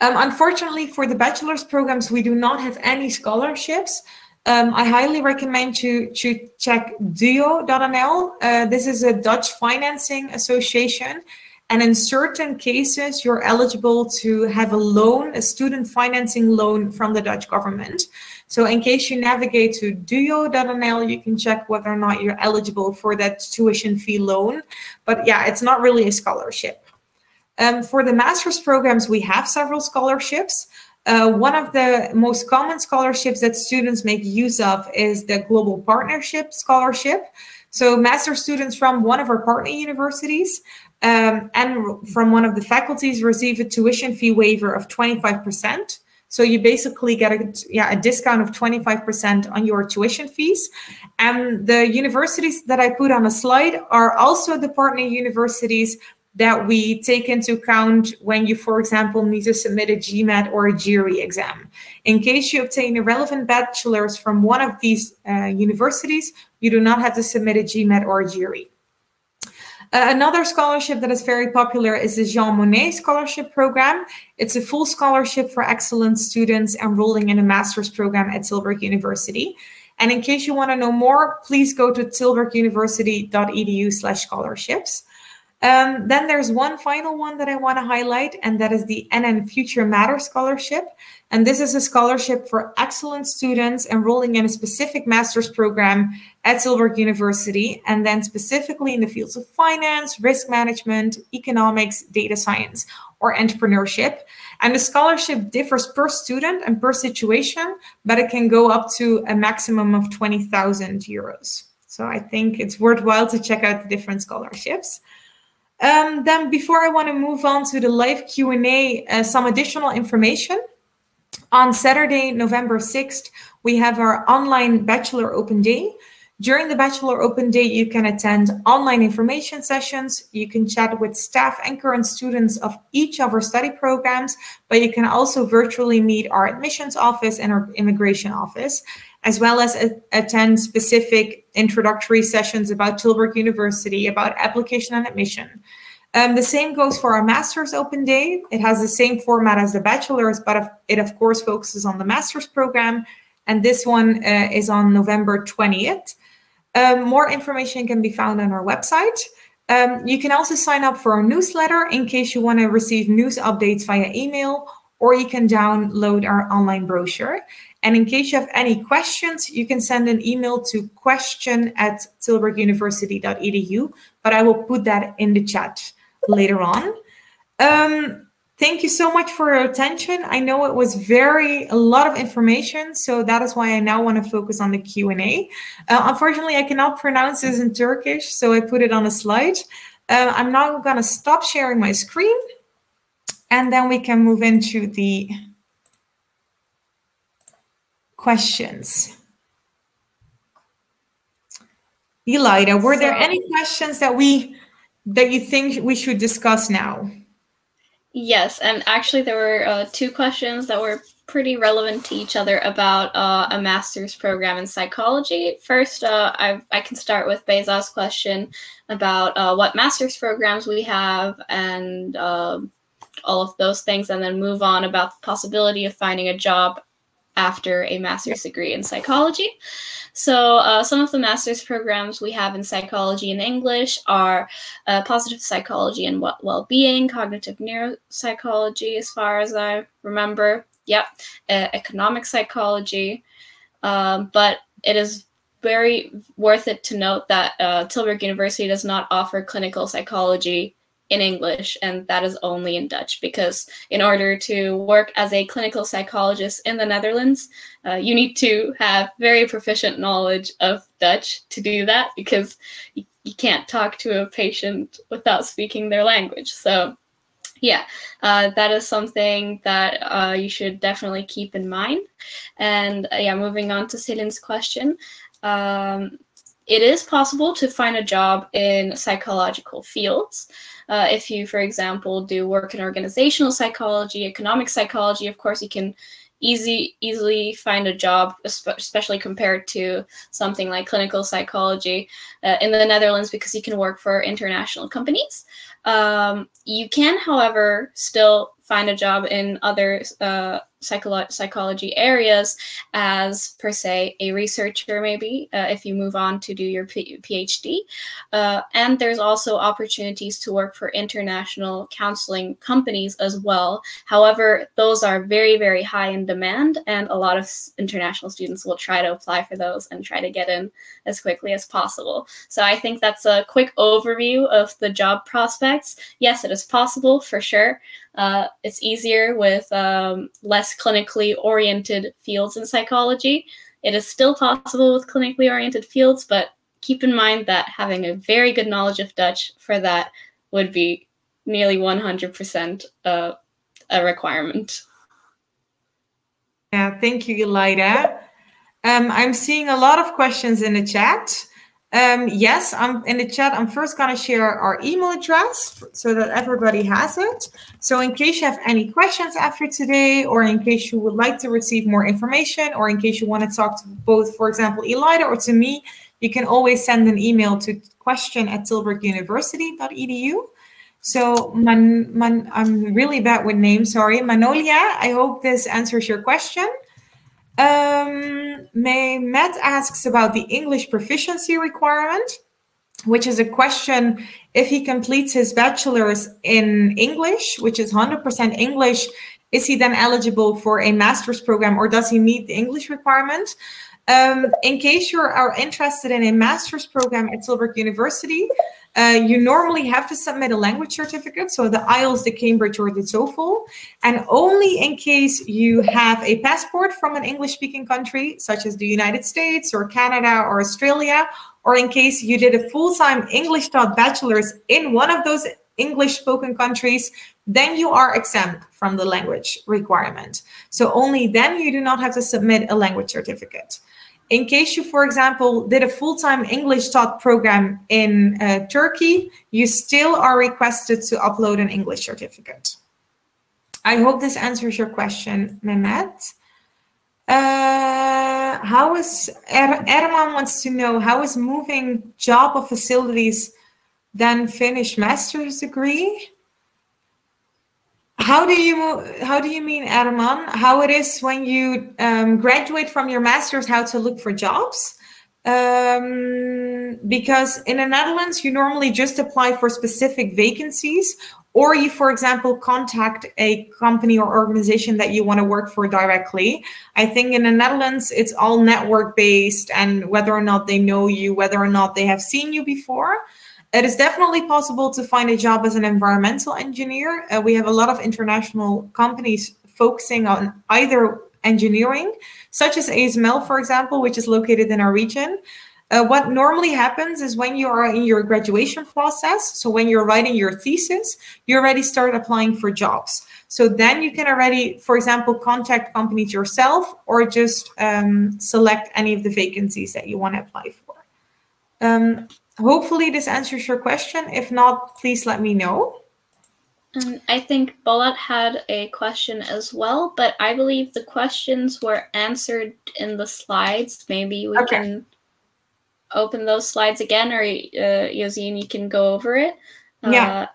C: Unfortunately, for the bachelor's programs, we do not have any scholarships. I highly recommend you to check duo.nl. This is a Dutch financing association. And in certain cases, you're eligible to have a loan, a student financing loan from the Dutch government. So in case you navigate to duo.nl, you can check whether or not you're eligible for that tuition fee loan. But yeah, it's not really a scholarship. For the master's programs, we have several scholarships. One of the most common scholarships that students make use of is the Global Partnership Scholarship. So master students from one of our partner universities and from one of the faculties receive a tuition fee waiver of 25%. So you basically get a discount of 25% on your tuition fees. And the universities that I put on a slide are also the partner universities that we take into account when you, for example, need to submit a GMAT or a GRE exam. In case you obtain a relevant bachelor's from one of these universities, you do not have to submit a GMAT or a GRE. Another scholarship that is very popular is the Jean Monet Scholarship Program. It's a full scholarship for excellent students enrolling in a master's program at Tilburg University. And in case you want to know more, please go to tilburguniversity.edu/scholarships. Then there's one final one that I want to highlight, and that is the NN Future Matter Scholarship. And this is a scholarship for excellent students enrolling in a specific master's program at Tilburg University, and then specifically in the fields of finance, risk management, economics, data science, or entrepreneurship. And the scholarship differs per student and per situation, but it can go up to a maximum of 20,000 euros. So I think it's worthwhile to check out the different scholarships. Then before I want to move on to the live Q&A, some additional information. On Saturday, November 6th, we have our online Bachelor Open Day. During the Bachelor Open Day, you can attend online information sessions. You can chat with staff and current students of each of our study programs, but you can also virtually meet our admissions office and our immigration office, as well as attend specific introductory sessions about Tilburg University, about application and admission. The same goes for our Master's Open Day. It has the same format as the Bachelor's, but it of course focuses on the Master's program. And this one is on November 20th. More information can be found on our website. You can also sign up for our newsletter in case you want to receive news updates via email, or you can download our online brochure. And in case you have any questions, you can send an email to question@tilburguniversity.edu, but I will put that in the chat later on. Thank you so much for your attention. I know it was a lot of information, so that is why I now want to focus on the Q&A. Unfortunately, I cannot pronounce this in Turkish, so I put it on a slide. I'm now going to stop sharing my screen, and then we can move into the questions. Elida, were there any questions that you think we should discuss now?
D: Yes, and actually there were 2 questions that were pretty relevant to each other about a master's program in psychology. First, I can start with Beyza's question about what master's programs we have and all of those things, and then move on about the possibility of finding a job after a master's degree in psychology. So some of the master's programs we have in psychology and English are positive psychology and well-being, cognitive neuropsychology, as far as I remember. Yep, economic psychology. But it is very worth it to note that Tilburg University does not offer clinical psychology in English, and that is only in Dutch, because in order to work as a clinical psychologist in the Netherlands, you need to have very proficient knowledge of Dutch to do that, because you can't talk to a patient without speaking their language. So yeah, that is something that you should definitely keep in mind. And yeah, moving on to Celine's question. It is possible to find a job in psychological fields. If you, for example, do work in organizational psychology, economic psychology, of course, you can easily find a job, especially compared to something like clinical psychology in the Netherlands, because you can work for international companies. You can, however, still find a job in other psychology areas as, per se, a researcher, maybe, if you move on to do your PhD. And there's also opportunities to work for international counseling companies as well. However, those are very, very high in demand, and a lot of international students will try to apply for those and try to get in as quickly as possible. So I think that's a quick overview of the job prospects. Yes, it is possible, for sure. It's easier with less clinically oriented fields in psychology. It is still possible with clinically oriented fields, but keep in mind that having a very good knowledge of Dutch for that would be nearly 100% a requirement.
C: Yeah, thank you, Elida. I'm seeing a lot of questions in the chat. Yes, I'm in the chat. I'm first going to share our email address so that everybody has it. So in case you have any questions after today, or in case you would like to receive more information, or in case you want to talk to both, for example, Elida or to me, you can always send an email to question@tilburguniversity.edu. So I'm really bad with names, sorry. Manolia, I hope this answers your question. Matt asks about the English proficiency requirement, which is a question: if he completes his bachelor's in English, which is 100% English, is he then eligible for a master's program, or does he meet the English requirement? In case you are interested in a master's program at Tilburg University, you normally have to submit a language certificate, so the IELTS, the Cambridge, or the TOEFL, and only in case you have a passport from an English-speaking country, such as the United States or Canada or Australia, or in case you did a full-time English-taught bachelor's in one of those English-spoken countries, then you are exempt from the language requirement. So only then you do not have to submit a language certificate. In case you, for example, did a full-time English taught program in Turkey, you still are requested to upload an English certificate. I hope this answers your question, Mehmet. Erman wants to know, how is moving job or facilities then finish master's degree? How do you mean, Erman? How it is when you graduate from your master's, how to look for jobs? Because in the Netherlands, you normally just apply for specific vacancies, or you, for example, contact a company or organization that you want to work for directly. I think in the Netherlands, it's all network based, and whether or not they know you, whether or not they have seen you before. It is definitely possible to find a job as an environmental engineer. We have a lot of international companies focusing on either engineering, such as ASML, for example, which is located in our region. What normally happens is when you are in your graduation process, so when you're writing your thesis, you already start applying for jobs. So then you can already, for example, contact companies yourself or just select any of the vacancies that you want to apply for. Hopefully this answers your question. If not, please let me know.
D: I think Bolat had a question as well, but I believe the questions were answered in the slides. Maybe we can open those slides again, or Yosine, you can go over it.
C: Yeah.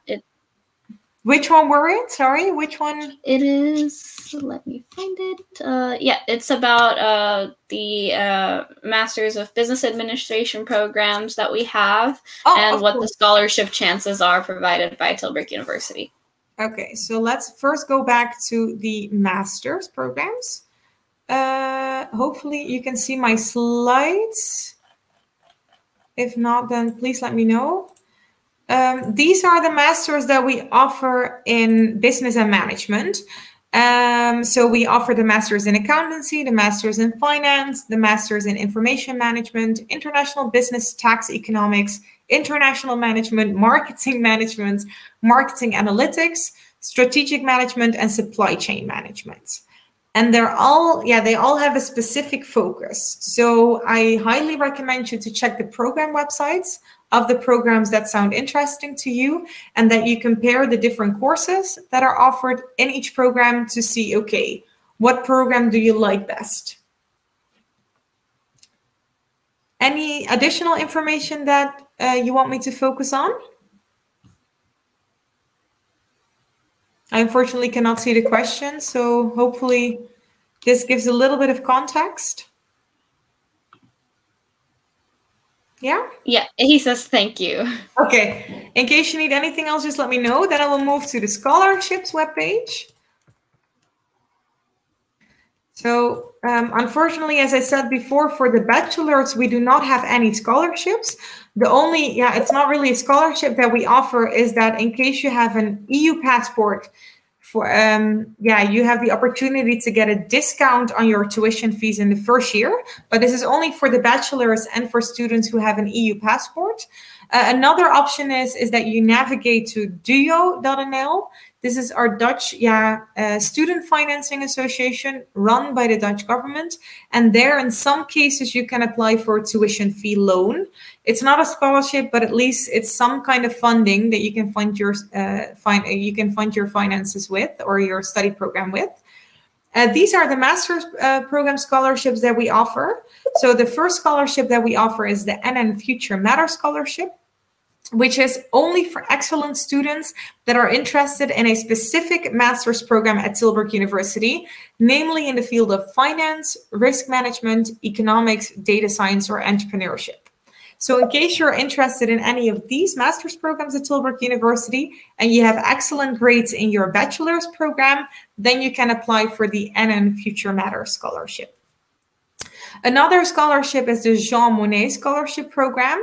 C: Which one were it? Sorry, which one?
D: It is, let me find it. Yeah, it's about the Masters of Business Administration programs that we have and what the scholarship chances are provided by Tilburg University.
C: Okay, so let's first go back to the master's programs. Hopefully you can see my slides. If not, then please let me know. These are the masters that we offer in business and management. So we offer the masters in accountancy, the masters in finance, the masters in information management, international business, tax economics, international management, marketing analytics, strategic management, and supply chain management. And they all have a specific focus. So I highly recommend you to check the program websites of the programs that sound interesting to you, and that you compare the different courses that are offered in each program to see, okay, what program do you like best? Any additional information that you want me to focus on? I unfortunately cannot see the question, so hopefully this gives a little bit of context. Yeah?
D: Yeah, he says thank you.
C: Okay. In case you need anything else, just let me know. Then I will move to the scholarships webpage. So unfortunately, as I said before, for the bachelors, we do not have any scholarships. The only, it's not really a scholarship that we offer is that in case you have an EU passport, for you have the opportunity to get a discount on your tuition fees in the first year, but this is only for the bachelors and for students who have an EU passport. Another option is that you navigate to duo.nl. This is our Dutch student financing association run by the Dutch government. And there, in some cases, you can apply for a tuition fee loan. It's not a scholarship, but at least it's some kind of funding that you can fund your finances with, or your study program with. These are the master's program scholarships that we offer. So the first scholarship that we offer is the NN Future Matter Scholarship, which is only for excellent students that are interested in a specific master's program at Tilburg University, namely in the field of finance, risk management, economics, data science, or entrepreneurship. So in case you're interested in any of these master's programs at Tilburg University and you have excellent grades in your bachelor's program, then you can apply for the NN Future Matter Scholarship. Another scholarship is the Jean Monet Scholarship Program.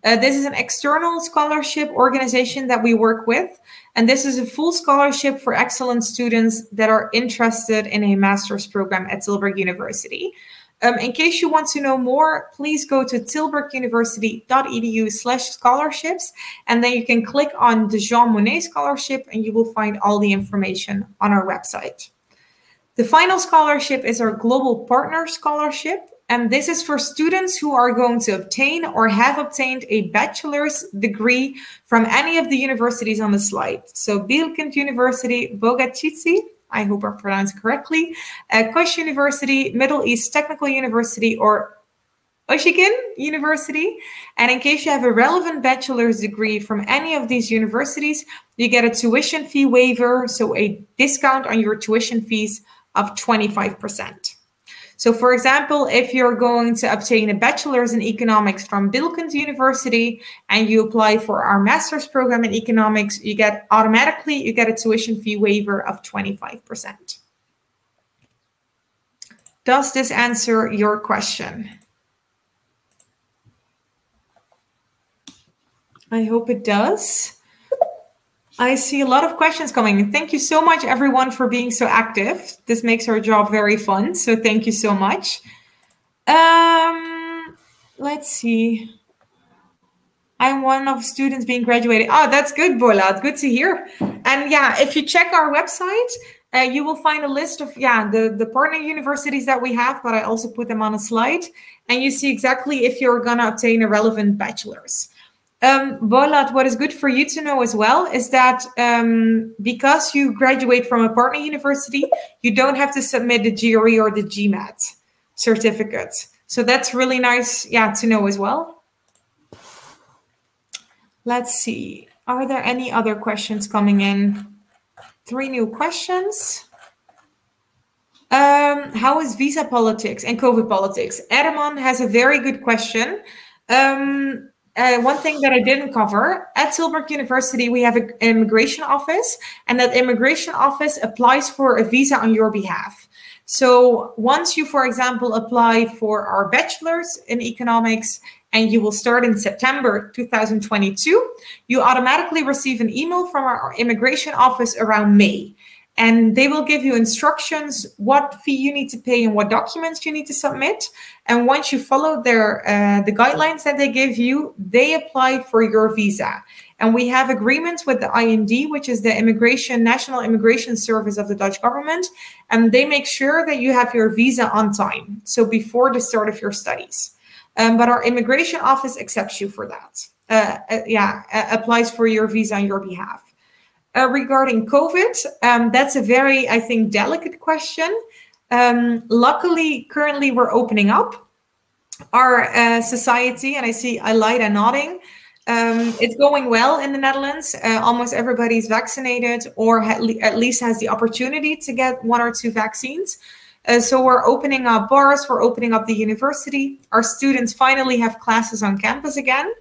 C: This is an external scholarship organization that we work with, and this is a full scholarship for excellent students that are interested in a master's program at Tilburg University. In case you want to know more, please go to tilburguniversity.edu/scholarships, and then you can click on the Jean Monet Scholarship and you will find all the information on our website. The final scholarship is our Global Partner Scholarship, and this is for students who are going to obtain or have obtained a bachelor's degree from any of the universities on the slide. So Bilkent University, Bogazici, I hope I pronounced it correctly, Koç University, Middle East Technical University, or Oshikin University. And in case you have a relevant bachelor's degree from any of these universities, you get a tuition fee waiver, so a discount on your tuition fees of 25%. So for example, if you're going to obtain a bachelor's in economics from Bilkent University and you apply for our master's program in economics, you get a tuition fee waiver of 25%. Does this answer your question? I hope it does. I see a lot of questions coming. Thank you so much, everyone, for being so active. This makes our job very fun. So thank you so much. Let's see. I'm one of students being graduated. Oh, that's good, Bolat. Good to hear. And yeah, if you check our website, you will find a list of the partner universities that we have, but I also put them on a slide. And you see exactly if you're going to obtain a relevant bachelor's. Bolat, what is good for you to know as well is that because you graduate from a partner university, you don't have to submit the GRE or the GMAT certificate. So that's really nice, to know as well. Let's see. Are there any other questions coming in? 3 new questions. How is visa politics and COVID politics? Erman has a very good question. One thing that I didn't cover, at Tilburg University, we have an immigration office, and that immigration office applies for a visa on your behalf. So once you, for example, apply for our bachelor's in economics, and you will start in September 2022, you automatically receive an email from our immigration office around May. And they will give you instructions, what fee you need to pay and what documents you need to submit. And once you follow the guidelines that they give you, they apply for your visa. And we have agreements with the IND, which is the National Immigration Service of the Dutch government. And they make sure that you have your visa on time. So before the start of your studies. But our immigration office accepts you for that. Applies for your visa on your behalf. Regarding COVID, that's a very, I think, delicate question. Luckily, currently we're opening up our society, and I see Aleida nodding. It's going well in the Netherlands. Almost everybody's vaccinated or at least has the opportunity to get 1 or 2 vaccines. So we're opening up bars, we're opening up the university. Our students finally have classes on campus again.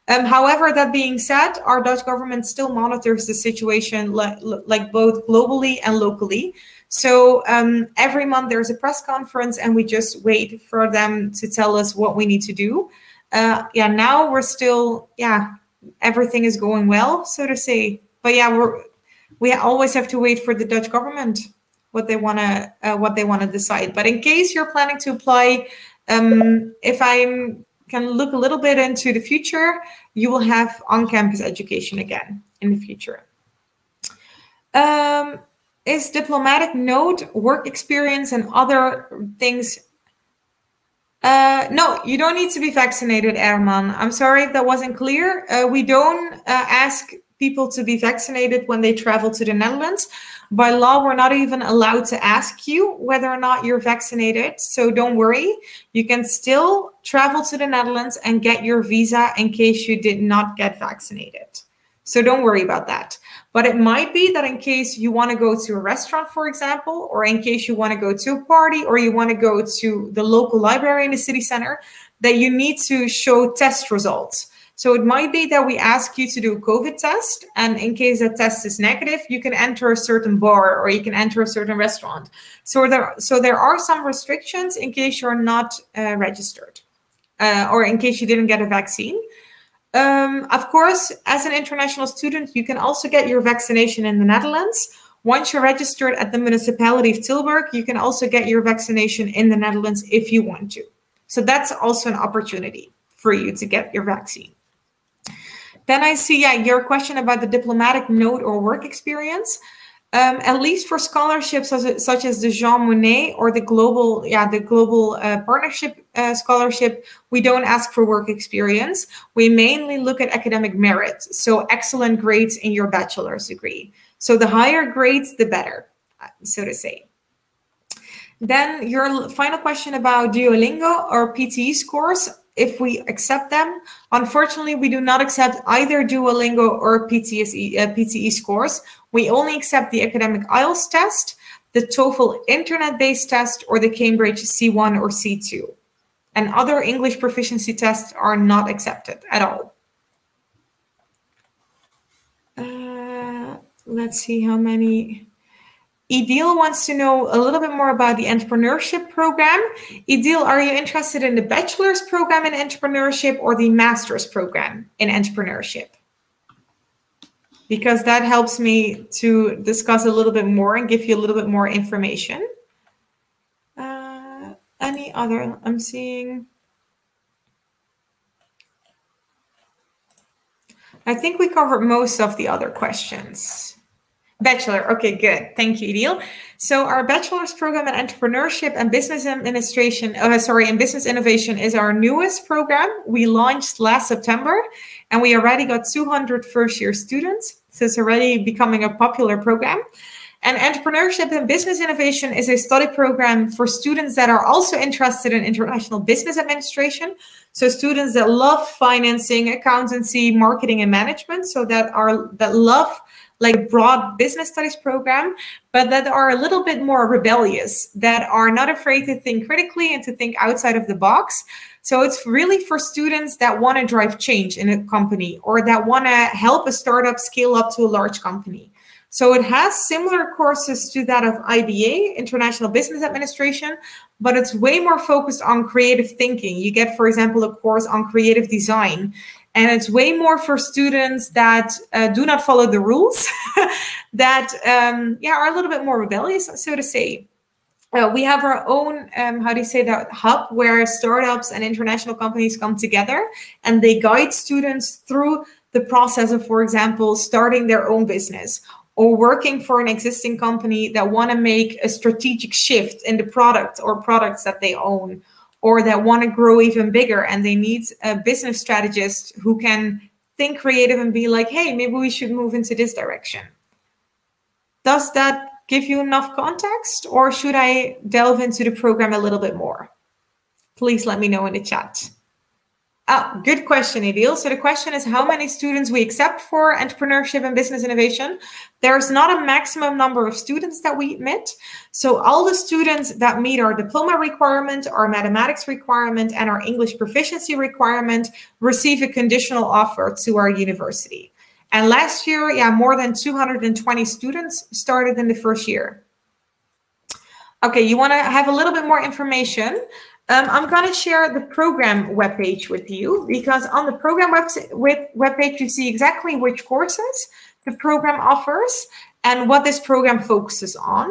C: However, that being said, our Dutch government still monitors the situation like both globally and locally. So every month there's a press conference and we just wait for them to tell us what we need to do. Now we're still, everything is going well, so to say. But we always have to wait for the Dutch government, what they want to decide. But in case you're planning to apply, if I can look a little bit into the future, you will have on-campus education again in the future. Is diplomatic note, work experience, and other things? No, you don't need to be vaccinated, Erman. I'm sorry if that wasn't clear. We don't ask people to be vaccinated when they travel to the Netherlands. By law, we're not even allowed to ask you whether or not you're vaccinated. So don't worry. You can still travel to the Netherlands and get your visa in case you did not get vaccinated. So don't worry about that. But it might be that in case you want to go to a restaurant, for example, or in case you want to go to a party, or you want to go to the local library in the city center, that you need to show test results. So it might be that we ask you to do a COVID test, and in case that test is negative, you can enter a certain bar or you can enter a certain restaurant. So there are some restrictions in case you're not registered or in case you didn't get a vaccine. Of course, as an international student, you can also get your vaccination in the Netherlands. Once you're registered at the municipality of Tilburg, you can also get your vaccination in the Netherlands if you want to. So that's also an opportunity for you to get your vaccine. Then I see, your question about the diplomatic note or work experience. At least for scholarships such as the Jean Monnet or the global partnership scholarship, we don't ask for work experience. We mainly look at academic merit, so excellent grades in your bachelor's degree. So the higher grades, the better, so to say. Then your final question about Duolingo or PTE scores. If we accept them, unfortunately, we do not accept either Duolingo or PTE scores. We only accept the academic IELTS test, the TOEFL internet-based test, or the Cambridge C1 or C2. And other English proficiency tests are not accepted at all. Let's see how many. Idil wants to know a little bit more about the entrepreneurship program. Idil, are you interested in the bachelor's program in entrepreneurship or the master's program in entrepreneurship? Because that helps me to discuss a little bit more and give you a little bit more information. Any other? I'm seeing. I think we covered most of the other questions. Bachelor, okay, good. Thank you, Idil. So our bachelor's program in entrepreneurship and business administration, and business innovation is our newest program. We launched last September, and we already got 200 first-year students. So it's already becoming a popular program. And entrepreneurship and business innovation is a study program for students that are also interested in international business administration. So students that love financing, accountancy, marketing, and management. So that love like broad business studies program, but that are a little bit more rebellious, that are not afraid to think critically and to think outside of the box. So it's really for students that want to drive change in a company or that want to help a startup scale up to a large company. So it has similar courses to that of IBA, International Business Administration, but it's way more focused on creative thinking. You get, for example, a course on creative design, and it's way more for students that do not follow the rules, that are a little bit more rebellious, so to say. We have our own, hub where startups and international companies come together and they guide students through the process of, for example, starting their own business or working for an existing company that want to make a strategic shift in the product or products that they own, or that want to grow even bigger and they need a business strategist who can think creative and be like, hey, maybe we should move into this direction. Does that give you enough context, or should I delve into the program a little bit more? Please let me know in the chat. Good question, Idil. So the question is how many students we accept for entrepreneurship and business innovation. There's not a maximum number of students that we admit. So all the students that meet our diploma requirement, our mathematics requirement, and our English proficiency requirement receive a conditional offer to our university. And last year, more than 220 students started in the first year. Okay, you want to have a little bit more information? I'm going to share the program webpage with you, because on the program webpage, you see exactly which courses the program offers and what this program focuses on.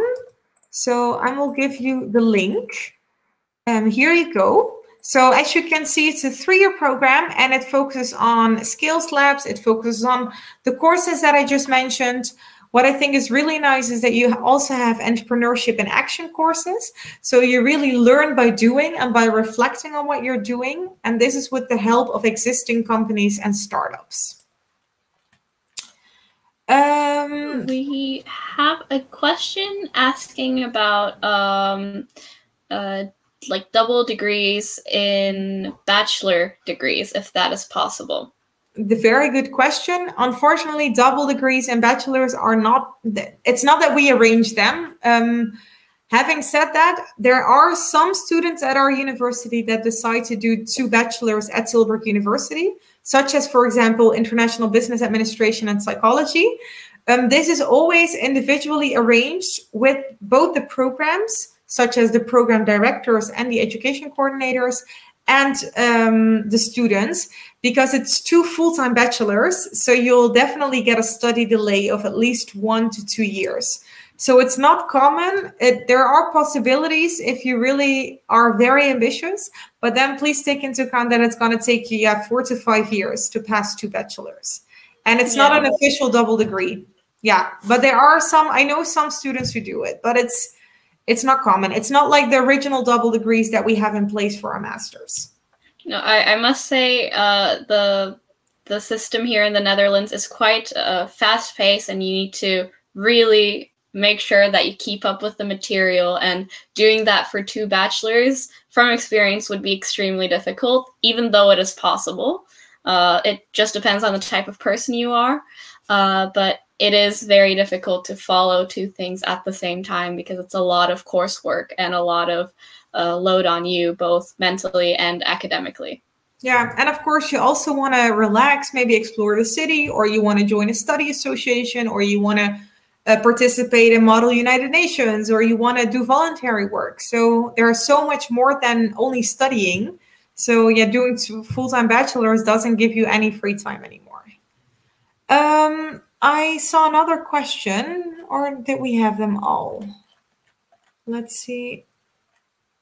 C: So I will give you the link. Here you go. So as you can see, it's a 3-year program and it focuses on skills labs. It focuses on the courses that I just mentioned. What I think is really nice is that you also have entrepreneurship and action courses. So you really learn by doing and by reflecting on what you're doing. And this is with the help of existing companies and startups.
D: We have a question asking about like double degrees in bachelor degrees, if that is possible.
C: The very good question. Unfortunately, double degrees and bachelors are not, it's not that we arrange them. Having said that, there are some students at our university that decide to do 2 bachelors at Tilburg University, such as, for example, International Business Administration and Psychology. This is always individually arranged with both the programs, such as the program directors and the education coordinators, and the students, because it's 2 full-time bachelors. So you'll definitely get a study delay of at least 1 to 2 years. So it's not common. There are possibilities if you really are very ambitious, but then please take into account that it's going to take you 4 to 5 years to pass 2 bachelors. And it's not an official double degree. Yeah, but there are some, I know some students who do it, but it's not common. It's not like the original double degrees that we have in place for our masters.
D: No, I must say the system here in the Netherlands is quite fast-paced, and you need to really make sure that you keep up with the material. And doing that for 2 bachelors, from experience, would be extremely difficult, even though it is possible. It just depends on the type of person you are. But it is very difficult to follow 2 things at the same time, because it's a lot of coursework and a lot of load on you, both mentally and academically.
C: Yeah, and of course, you also want to relax, maybe explore the city, or you want to join a study association, or you want to participate in Model United Nations, or you want to do voluntary work. So there are so much more than only studying. So yeah, doing full-time bachelor's doesn't give you any free time anymore. I saw another question, or did we have them all? Let's see.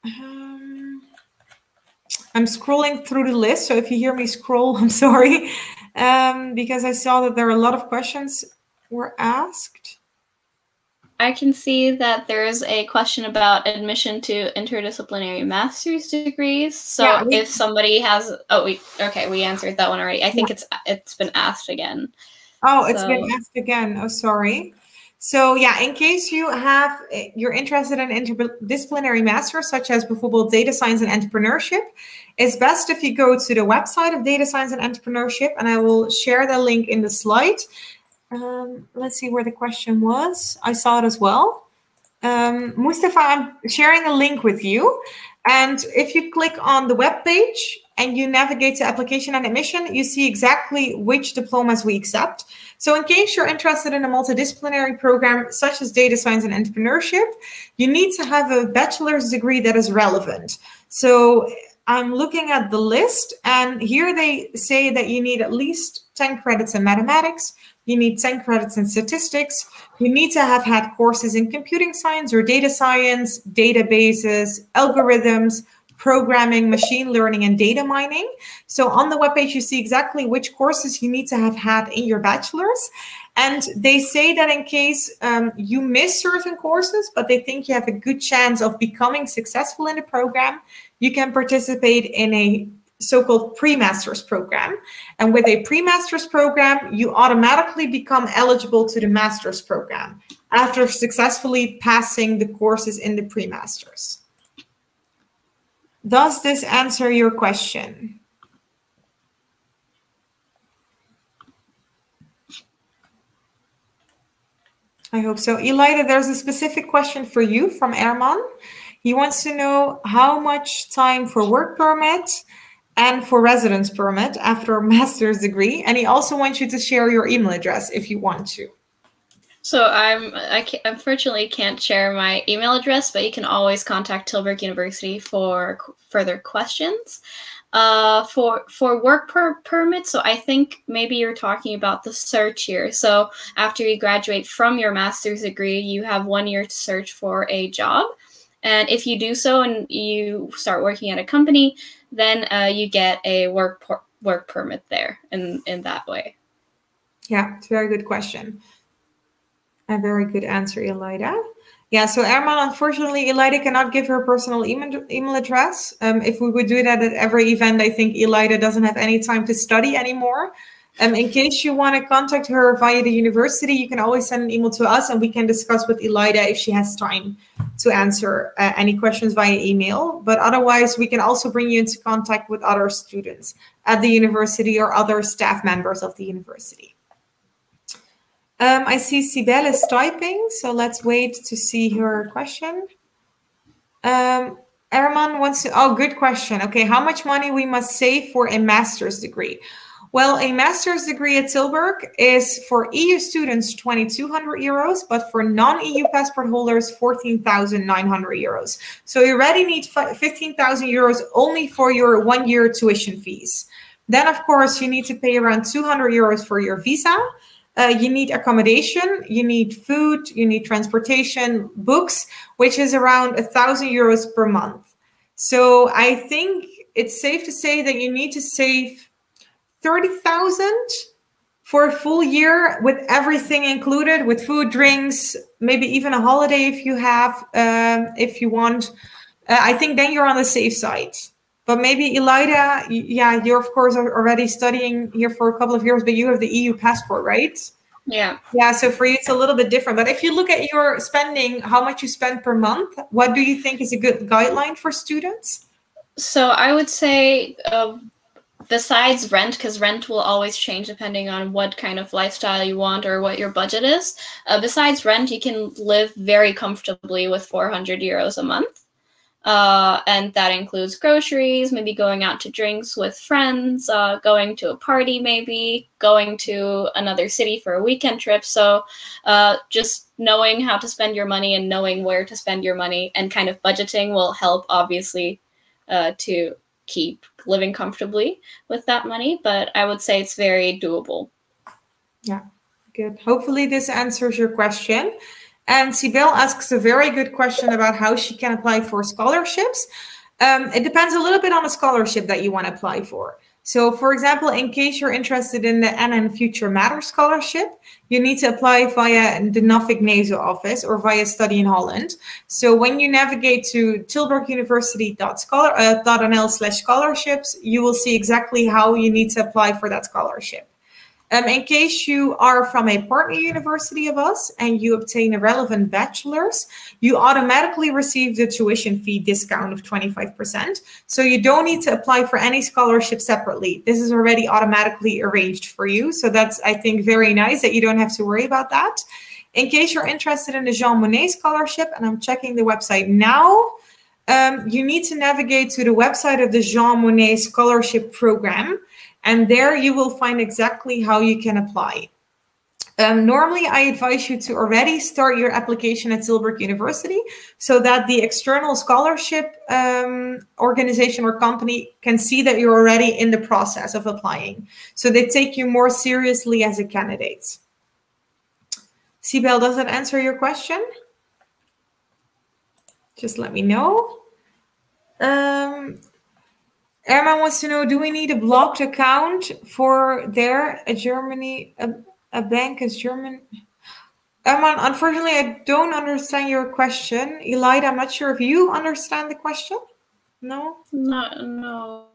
C: I'm scrolling through the list, so if you hear me scroll, I'm sorry, because I saw that there are a lot of questions were asked.
D: I can see that there's a question about admission to interdisciplinary master's degrees. So yeah, if somebody has, we answered that one already. I think it's been asked again.
C: Oh, it's been asked again. Oh, sorry. So yeah, in case you're interested in interdisciplinary masters, such as bijvoorbeeld data science and entrepreneurship, it's best if you go to the website of data science and entrepreneurship, and I will share the link in the slide. Let's see where the question was. I saw it as well. Mustafa, I'm sharing a link with you. And if you click on the web page and you navigate to application and admission, you see exactly which diplomas we accept. So in case you're interested in a multidisciplinary program such as data science and entrepreneurship, you need to have a bachelor's degree that is relevant. So I'm looking at the list, and here they say that you need at least 10 credits in mathematics, you need 10 credits in statistics, you need to have had courses in computing science or data science, databases, algorithms, programming, machine learning, and data mining. So on the webpage, you see exactly which courses you need to have had in your bachelor's. And they say that in case you miss certain courses, but they think you have a good chance of becoming successful in the program, you can participate in a so-called pre-master's program. And with a pre-master's program, you automatically become eligible to the master's program after successfully passing the courses in the pre-master's. Does this answer your question? I hope so. Elida, there's a specific question for you from Erman. He wants to know how much time for work permit and for residence permit after a master's degree. And he also wants you to share your email address if you want to.
D: So I unfortunately can't share my email address, but you can always contact Tilburg University for further questions. For work permits, so I think maybe you're talking about the search year. So after you graduate from your master's degree, you have 1 year to search for a job. And if you do so and you start working at a company, then you get a work permit there in that way.
C: Yeah, it's a very good question. A very good answer, Elida. Yeah, so Erman, unfortunately, Elida cannot give her personal email address. If we would do that at every event, I think Elida doesn't have any time to study anymore. In case you want to contact her via the university, you can always send an email to us and we can discuss with Elida if she has time to answer any questions via email. But otherwise, we can also bring you into contact with other students at the university or other staff members of the university. I see Sibel is typing, so let's wait to see her question. Erman wants to, oh, good question. Okay, how much money we must save for a master's degree? Well, a master's degree at Tilburg is for EU students 2,200 euros, but for non-EU passport holders 14,900 euros. So you already need 15,000 euros only for your 1 year tuition fees. Then, of course, you need to pay around 200 euros for your visa. You need accommodation, you need food, you need transportation, books, which is around 1,000 euros per month. So I think it's safe to say that you need to save 30,000 for a full year with everything included, with food, drinks, maybe even a holiday if you have, if you want. I think then you're on the safe side. But maybe Elida, yeah, you're of course already studying here for a couple of years, but you have the EU passport, right?
D: Yeah.
C: Yeah, so for you it's a little bit different. But if you look at your spending, how much you spend per month, what do you think is a good guideline for students?
D: So I would say besides rent, because rent will always change depending on what kind of lifestyle you want or what your budget is. Besides rent, you can live very comfortably with 400 euros a month. And that includes groceries, maybe going out to drinks with friends, going to a party, maybe going to another city for a weekend trip. So just knowing how to spend your money and knowing where to spend your money and kind of budgeting will help, obviously, to keep living comfortably with that money. But I would say it's very doable.
C: Yeah, good. Hopefully this answers your question. And Sibel asks a very good question about how she can apply for scholarships. It depends a little bit on the scholarship that you want to apply for. So, for example, in case you're interested in the NN Future Matters Scholarship, you need to apply via the Navignezo office or via Study in Holland. So when you navigate to tilburguniversity.nl/scholarships, you will see exactly how you need to apply for that scholarship. In case you are from a partner university of us and you obtain a relevant bachelor's, you automatically receive the tuition fee discount of 25%. So you don't need to apply for any scholarship separately. This is already automatically arranged for you. So that's, I think, very nice that you don't have to worry about that. In case you're interested in the Jean Monnet Scholarship, and I'm checking the website now, you need to navigate to the website of the Jean Monnet Scholarship Program. And there you will find exactly how you can apply. Normally, I advise you to already start your application at Tilburg University so that the external scholarship organization or company can see that you're already in the process of applying. So they take you more seriously as a candidate. Sibel, does that answer your question? Just let me know. Erman wants to know, do we need a blocked account for there, a bank is German? Erman, unfortunately, I don't understand your question. Elida, I'm not sure if you understand the question. No?
D: No.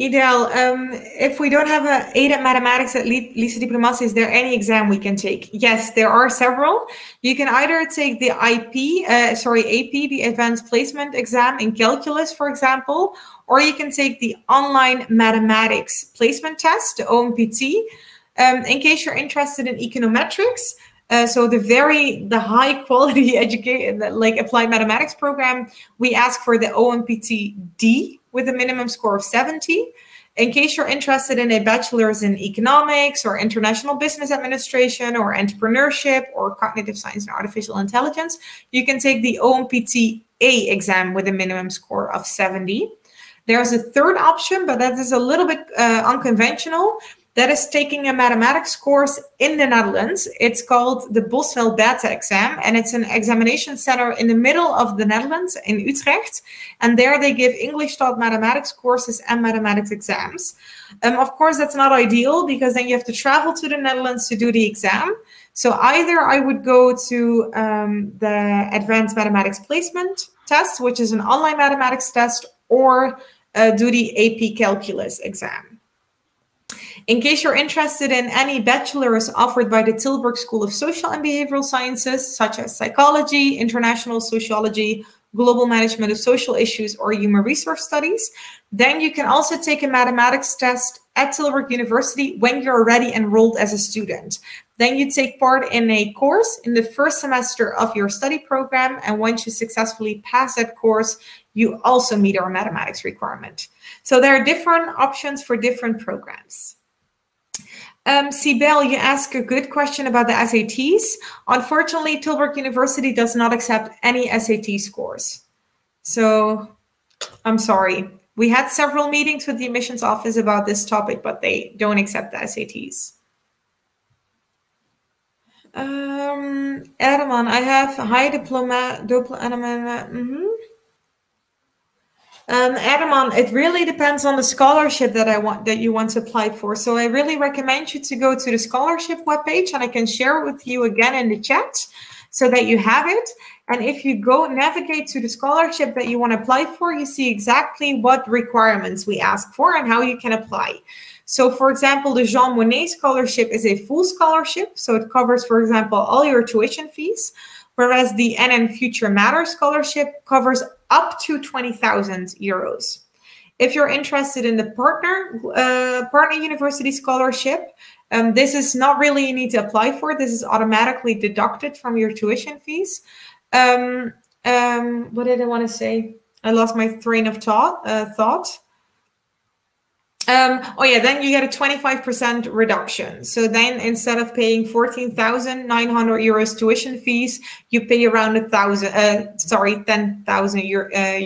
C: Ideal. If we don't have an aid at mathematics at Lycée Diplomatie, is there any exam we can take? Yes, there are several. You can either take the AP, the Advanced Placement Exam in Calculus, for example, or you can take the Online Mathematics Placement Test, the OMPT. In case you're interested in econometrics, so the high quality applied mathematics program, we ask for the OMPT D with a minimum score of 70. In case you're interested in a bachelor's in economics or international business administration or entrepreneurship or cognitive science and artificial intelligence, you can take the OMPT A exam with a minimum score of 70. There's a third option, but that is a little bit unconventional. That is taking a mathematics course in the Netherlands. It's called the Boswell Beta exam, and it's an examination center in the middle of the Netherlands in Utrecht. And there they give English taught mathematics courses and mathematics exams. Of course, that's not ideal because then you have to travel to the Netherlands to do the exam. So either I would go to the Advanced Mathematics Placement Test, which is an online mathematics test, or do the AP Calculus exam. In case you're interested in any bachelor's offered by the Tilburg School of Social and Behavioral Sciences, such as psychology, international sociology, global management of social issues, or human resource studies, then you can also take a mathematics test at Tilburg University when you're already enrolled as a student. Then you take part in a course in the first semester of your study program, and once you successfully pass that course, you also meet our mathematics requirement. So there are different options for different programs. Sibel, you ask a good question about the SATs. Unfortunately, Tilburg University does not accept any SAT scores. So I'm sorry. We had several meetings with the admissions office about this topic, but they don't accept the SATs. Erman, I have high diploma. Erman, it really depends on the scholarship that you want to apply for. So I really recommend you to go to the scholarship webpage, and I can share it with you again in the chat so that you have it. And if you go navigate to the scholarship that you want to apply for, you see exactly what requirements we ask for and how you can apply. So for example, the Jean Monnet Scholarship is a full scholarship. So it covers, for example, all your tuition fees, whereas the NN Future Matters Scholarship covers up to 20,000 euros. If you're interested in the partner university scholarship, this is not really you need to apply for. This is automatically deducted from your tuition fees. What did I want to say? I lost my train of thought. Oh yeah, then you get a 25% reduction. So then instead of paying 14,900 euros tuition fees, you pay around 10,000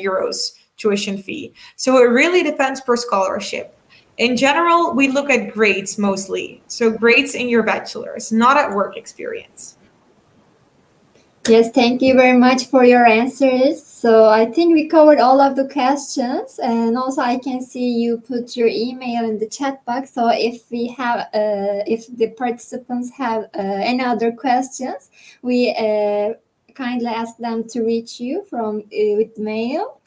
C: euros tuition fee. So it really depends per scholarship. In general, we look at grades mostly. So grades in your bachelor's, not at work experience.
B: Yes, thank you very much for your answers. So I think we covered all of the questions, and also I can see you put your email in the chat box. So if we have, if the participants have any other questions, we kindly ask them to reach you from with mail.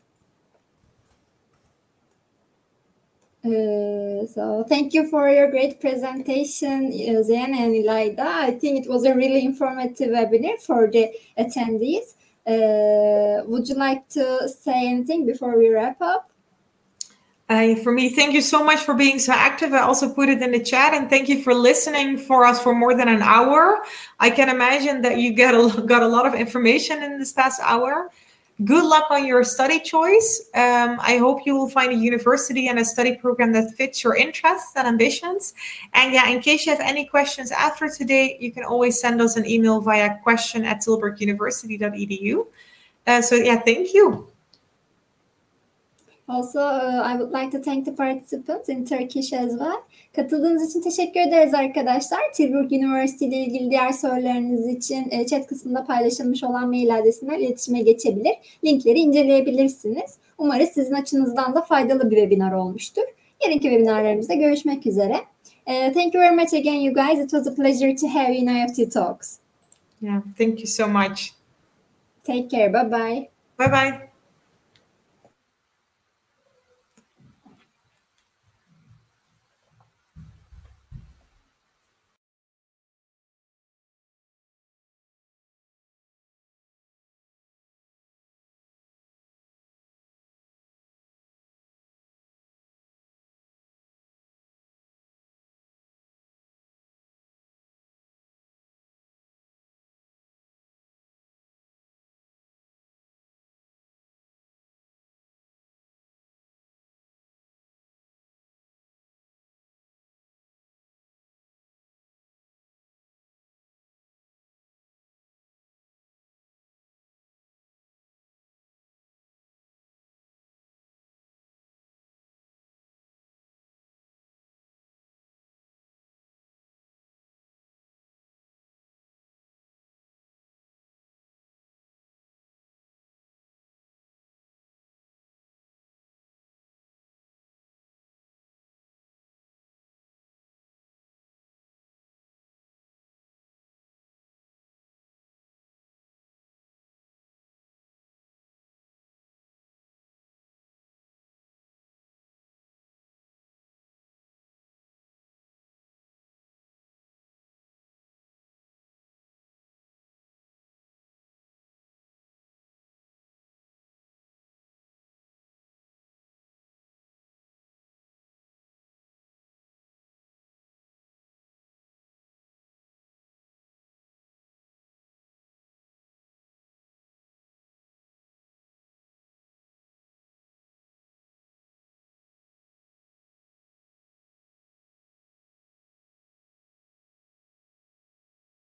B: So thank you for your great presentation, Zen and İlayda. I think it was a really informative webinar for the attendees. Would you like to say anything before we wrap up?
C: For me, thank you so much for being so active. I also put it in the chat, and thank you for listening for us for more than an hour. I can imagine that you got a lot of information in this past hour. Good luck on your study choice. I hope you will find a university and a study program that fits your interests and ambitions. And yeah, in case you have any questions after today, you can always send us an email via question@tilburguniversity.edu. So yeah, thank you.
B: Also, I would like to thank the participants in Turkish as well. Katıldığınız için teşekkür ederiz arkadaşlar. Tilburg University ile ilgili diğer sorularınız için chat kısmında paylaşılmış olan mail adresinden iletişime geçebilir. Linkleri inceleyebilirsiniz. Umarız sizin açınızdan da faydalı bir webinar olmuştur. Yarınki webinarlarımızda görüşmek üzere. Thank you very much again, you guys. It was a pleasure to have you in IEFT Talks.
C: Yeah, thank you so much.
B: Take care. Bye-bye.
C: Bye-bye.